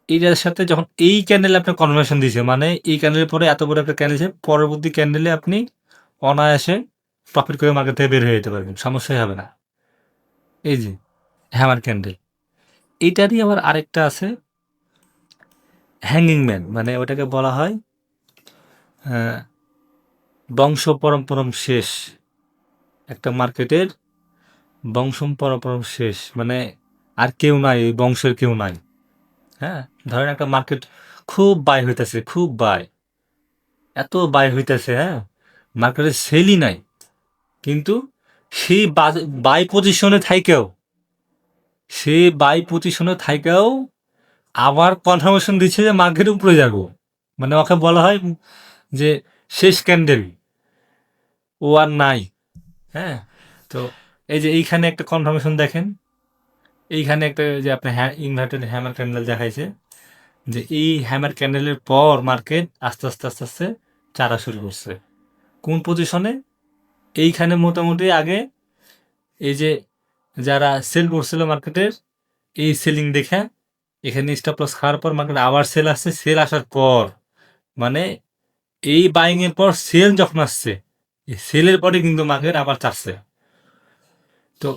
এইটার সাথে যখন এই ক্যান্ডেলে আপনার কনফার্মেশন দিয়েছে, মানে এই ক্যান্ডেলের পরে এত বড় একটা ক্যান্ডেল, পরবর্তী ক্যান্ডেলে আপনি অনায়াসে প্রফিট করে মার্কেট থেকে বের হয়ে যেতে পারবেন, সমস্যাই হবে না। এই যে হ্যামার ক্যান্ডেল, এইটারই আবার আরেকটা আছে হ্যাঙ্গিং ম্যান, মানে ওটাকে বলা হয় বংশ পরম্পরম শেষ। একটা মার্কেটের বংশ পরম্পরম শেষ, মানে আর কেউ নাই, ওই বংশের কেউ নাই। হ্যাঁ, ধরেন একটা মার্কেট খুব বাই হইতেছে, খুব বাই, এত বাই হইতেছে, হ্যাঁ, মার্কেটের সেলই নাই, কিন্তু সেই বাই পজিশনে থাইকেও সে বাই পজিশনে থাইকেও আবার কনফার্মেশন দিচ্ছে যে মার্কেট উপরে যাবো, মানে ওকে বলা হয় যে শেষ ক্যান্ডেল, ও আর নাই। হ্যাঁ, তো এই যে এইখানে একটা কনফার্মেশন দেখেন, এইখানে একটা যে আপনি ইনভার্টেড হ্যামার ক্যান্ডেল দেখাইছে, যে এই হ্যামার ক্যান্ডেলের পর মার্কেট আস্তে আস্তে আস্তে আস্তে চারা শুরু করছে। কোন পজিশনে? এইখানে মোটামুটি আগে এই যে যারা সেল করছিল মার্কেটের, এই সেলিং দেখে এখানে স্টপ লস খাওয়ার পর মার্কেট আবার সেল আসছে। সেল আসার পর মানে এই বাইং এর পর সেল যখন আসছে, এই সেলের পরে কিন্তু মার্কেট আবার চাচ্ছে। তো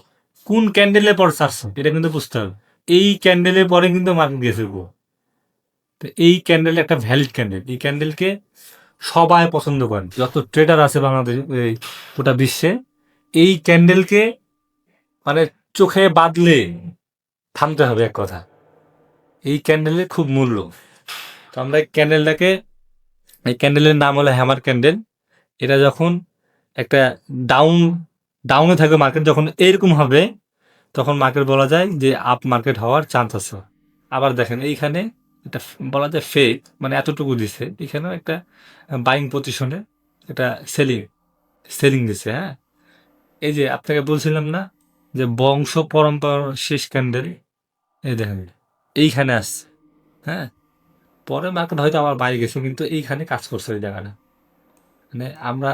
কোন ক্যান্ডেলের পর চাচ্ছে এটা কিন্তু বুঝতে হবে। এই ক্যান্ডেলের পরে কিন্তু মার্কেট গেছে গো। তো এই ক্যান্ডেল একটা ভ্যালিড ক্যান্ডেল, এই ক্যান্ডেলকে সবাই পছন্দ করেন, যত ট্রেডার আছে বাংলাদেশ, এই গোটা বিশ্বে, এই ক্যান্ডেলকে মানে চোখে বাঁধলে থামতে হবে এক কথা। এই ক্যান্ডেলের খুব মূল্য। তো আমরা এই ক্যান্ডেলের নাম হলো হ্যামার ক্যান্ডেল। এটা যখন একটা ডাউন ডাউনে থাকবে মার্কেট, যখন এরকম হবে তখন মার্কেট বলা যায় যে আপ মার্কেট হওয়ার চান্স আছে। আবার দেখেন এইখানে এটা বলা যায় ফেক, মানে এতটুকু দিছে, এখানেও একটা বাইং পজিশনে এটা সেলিং দিছে। হ্যাঁ, এই যে আপনাকে বলছিলাম না যে বংশ পরম্পরা শেষ ক্যান্ডেল, এই দেখেন এইখানে আসছে। হ্যাঁ, পরে মার্কেট হয়তো আবার বাইরে গেছে, কিন্তু এইখানে কাজ করছে ওই জায়গাটা। মানে আমরা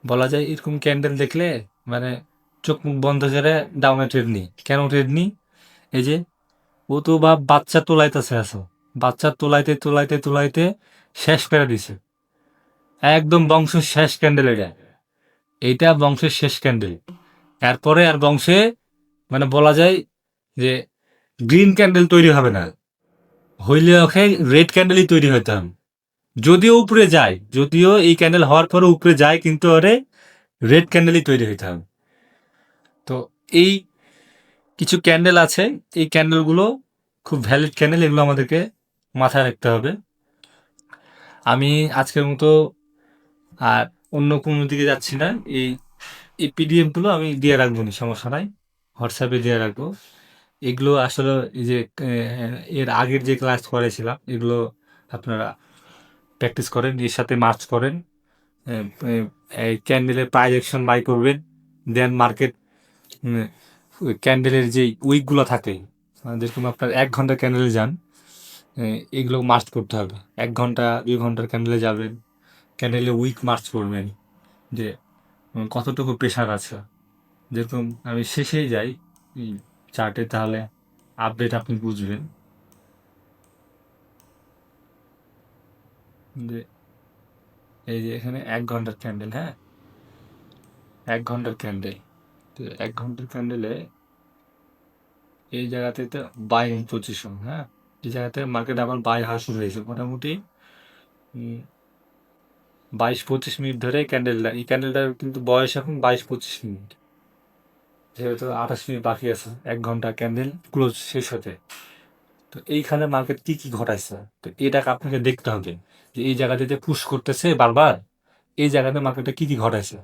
বলা যায় এরকম ক্যান্ডেল দেখলে মানে চোখ মুখ বন্ধ করে ডাউনে ট্রেড নিই। কেন ট্রেড নিই? এই যে ও তো বাচ্চা তোলাইতেছে, আসো বাচ্চা তোলাইতে তোলাইতে তোলাইতে শেষ করে দিছে, একদম বংশ শেষ ক্যান্ডেল। এইটা বংশের শেষ ক্যান্ডেল। এরপরে আর বংশে মানে বলা যায় যে গ্রিন ক্যান্ডেল তৈরি হবে না, হইলে ওকে রেড ক্যান্ডেলই তৈরি হইতে হবে। যদিও উপরে যায়, যদিও এই ক্যান্ডেল হওয়ার পরে উপরে যায়, কিন্তু ওরে রেড ক্যান্ডেলই তৈরি হইতে হবে। তো এই কিছু ক্যান্ডেল আছে, এই ক্যান্ডেলগুলো খুব ভ্যালিড ক্যান্ডেল, এগুলো আমাদেরকে মাথায় রাখতে হবে। আমি আজকের মতো আর অন্য কোনো দিকে যাচ্ছি না। এই এই পিডিএফগুলো আমি দিয়ে রাখবো, নি সমস্যা নাই, হোয়াটসঅ্যাপে দিয়ে রাখবো। এগুলো আসলে এই যে এর আগের যে ক্লাস করেছিলাম এগুলো আপনারা প্র্যাকটিস করেন, এর সাথে মার্চ করেন। এই ক্যান্ডেলের প্রাইস অ্যাকশন বাই করবেন, দেন মার্কেট ক্যান্ডেলের যে উইকগুলো থাকে, যেরকম আপনার 1 ঘন্টা ক্যান্ডেলে যান, এগুলো মার্চ করতে হবে। 1 ঘন্টা 2 ঘন্টার ক্যান্ডেলে যাবেন, ক্যান্ডেলে উইক মার্চ করবেন যে কতটুকু প্রেশার আছে। যেরকম আমি শেষেই যাই চার্টে, তাহলে আপডেট আপনি বুঝবেন যে এই যে এখানে 1 ঘন্টার ক্যান্ডেল, হ্যাঁ 1 ঘন্টার ক্যান্ডেল, তো 1 ঘন্টার ক্যান্ডেলে এই জায়গাতে তো বাই পজিশন, হ্যাঁ এই জায়গাতে মার্কেট আবার বাই হওয়া শুরু হয়েছে মোটামুটি 22-25 মিনিট ধরে ক্যান্ডেলটা, এই ক্যান্ডেলটার কিন্তু বয়স এখন 22-25 মিনিট, যেহেতু 28 মিনিট বাকি আছে 1 ঘন্টা ক্যান্ডেল ক্লোজ শেষ হতে। তো এইখানে মার্কেট কি কি ঘটাইছে, তো এটাকে আপনাকে দেখতে হবে যে এই জায়গাতে পুশ করতেছে বারবার, এই জায়গাতে মার্কেটে কি কি ঘটাইছে।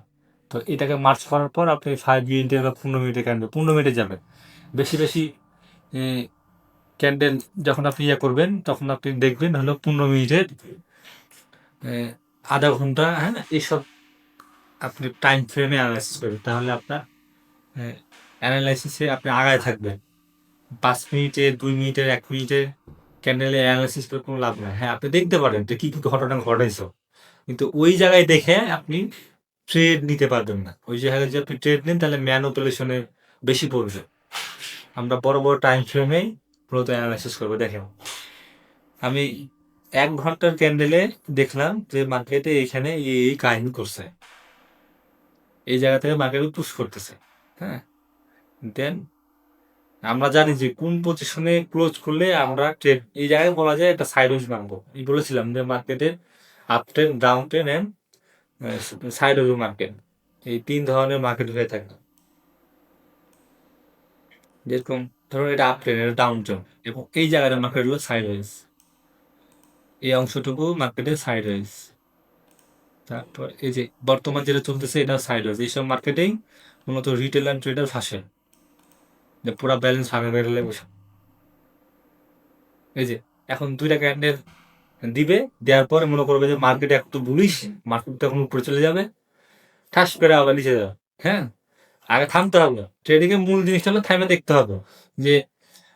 তো এটাকে মার্চ করার পর আপনি 5 মিনিটে বা 15 মিনিটে ক্যান্ডেল 15 মিনিটে যাবেন। বেশি বেশি ক্যান্ডেল যখন আপনি ইয়ে করবেন তখন আপনি দেখবেন হলো 15 মিনিটের, আধা ঘন্টা, হ্যাঁ এইসব আপনি টাইম ফ্রেমে অ্যানালাইসিস করবেন, তাহলে আপনার অ্যানালাইসিসে আপনি আগায় থাকবেন। 5 মিনিটে 2 মিনিটের 1 মিনিটের ক্যান্ডেলে অ্যানালাইসিস করে কোনো লাভ নাই। হ্যাঁ আপনি দেখতে পারেন যে কি কি ঘটনা ঘটাইছো, কিন্তু ওই জায়গায় দেখে আপনি ট্রেড নিতে পারবেন না। ওই জায়গায় যদি আপনি ট্রেড নেন তাহলে ম্যানুপুলেশনে বেশি পড়বে। আমরা বড় বড় টাইম ফ্রেমেই মূলত অ্যানালাইসিস করবো। দেখেন আমি 1 ঘন্টার ক্যান্ডেলে দেখলাম যে মার্কেটে এইখানে এই কাহিনী করছে, এই জায়গা থেকে মার্কেট পুশ করতেছে, হ্যাঁ দেন আমরা জানি যে কোন পজিশনে ক্লোজ করলে আমরা ট্রেড, এই জায়গায় বলা যায় একটা সাইড ওয়েজ ভাঙবো। এই বলেছিলাম যে মার্কেটের up trend, down trend and sideways market, এই 3 ধরনের মার্কেট হয়ে থাকে। যেরকম ধরুন এটা আপ ট্রেন্ড, এটা ডাউন ট্রেন্ড, এবং এই জায়গাটা মার্কেট হলো সাইড ওয়েজ, এই অংশটুকু মার্কেটের সাইড ওয়েজ। তারপর এই যে বর্তমান যেটা চলতেছে এটা সাইড ওয়েজ। এইসব মার্কেটেই মূলত রিটেল অ্যান্ড ট্রেডার ফাঁসে, যে পুরা ব্যালেন্স ভাঙে বেরোলে বসে। এই যে এখন 2টা ক্যান্ডেল দিবে, দেওয়ার পরে মনে করবে যে মার্কেট একটু বুলিশ, মার্কেট তখন উপরে চলে যাবে, ঠাস করে আবার নিচে যাবে। হ্যাঁ আগে থামতে হবে, ট্রেডিং এর মূল জিনিসটা হলো থামে দেখতে হবে যে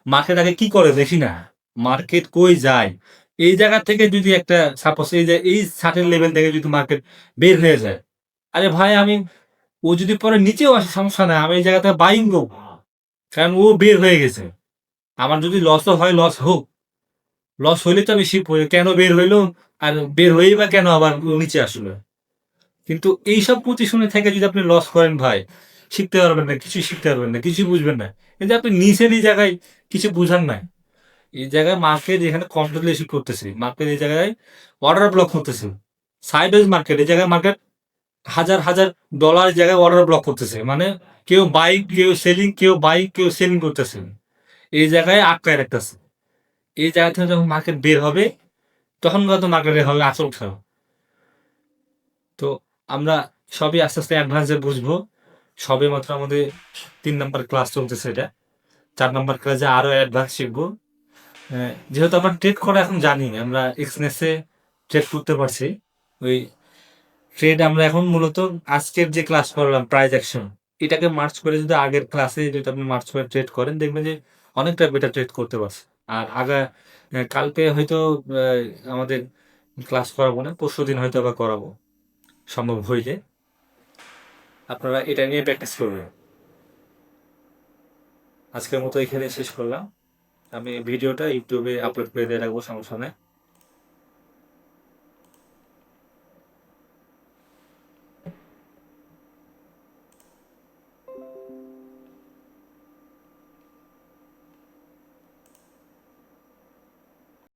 মার্কেট আগে কি করে, দেখি না মার্কেট কই যায়। এই জায়গা থেকে যদি একটা সাপোজ এই যে এই সার্টেন লেভেল থেকে যদি মার্কেট বের হয়ে যায়, আরে ভাই আমি, ও যদি পরে নিচেও আসে সমস্যা নাই, আমি এই জায়গাতে বাইং করবো, কারণ ও বের হয়ে গেছে। আমার যদি লসও হয় লস হোক, লস হইলে তো আমি শিপ হই, কেন বের হইলো, আর বের হয়েই বা কেন আবার নিচে আসলো। কিন্তু এইসব পজিশনে থেকে যদি আপনি লস করেন ভাই, শিখতে পারবেন না, কিছু শিখতে পারবেন না, কিছু বুঝবেন না। কিন্তু আপনি নিচের এই জায়গায় কিছু বুঝান নাই, এই জায়গায় মার্কেট যেখানে কন্ট্রোল ইস্যু করতেছে, মার্কেট এই জায়গায় অর্ডার ব্লক করতেছে, সাইড ওয়েজ মার্কেট, এই জায়গায় মার্কেট হাজার হাজার ডলার জায়গায় অর্ডার ব্লক করতেছে, মানে কেউ বাই কেউ সেলিং, কেউ বাই কেউ সেলিং করতেছে, এই জায়গায় আটকায় রাখতেছে। এই জায়গা থেকে যখন মার্কেট বের হবে তখন কত মার্কেটে হবে আসল খেলা। তো আমরা সবই আস্তে আস্তে অ্যাডভান্সে বুঝবো, সবে মাত্র আমাদের 3 নম্বর ক্লাস চলতেছে, এটা 4 নম্বর ক্লাসে আরো অ্যাডভান্স শিখবো। যেহেতু আমরা ট্রেড করা এখন জানি, আমরা এক্সনেসে ট্রেড করতে পারছি, ওই ট্রেড আমরা এখন মূলত আজকের যে ক্লাস করলাম প্রাইস অ্যাকশন, এটাকে মার্চ করে যদি আগের ক্লাসে যদি আপনি মার্চ করে ট্রেড করেন দেখবেন যে অনেকটা বেটার ট্রেড করতে পারছে। আর কালকে হয়তো আমাদের ক্লাস করাবো না, পরশু দিন হয়তো আবার করাবো সম্ভব হইলে। আপনারা এটা নিয়ে প্র্যাকটিস করবেন। আজকের মতো এখানে শেষ করলাম, আমি ভিডিওটা ইউটিউবে আপলোড করে দিয়ে রাখবো, সমস্যা নেই।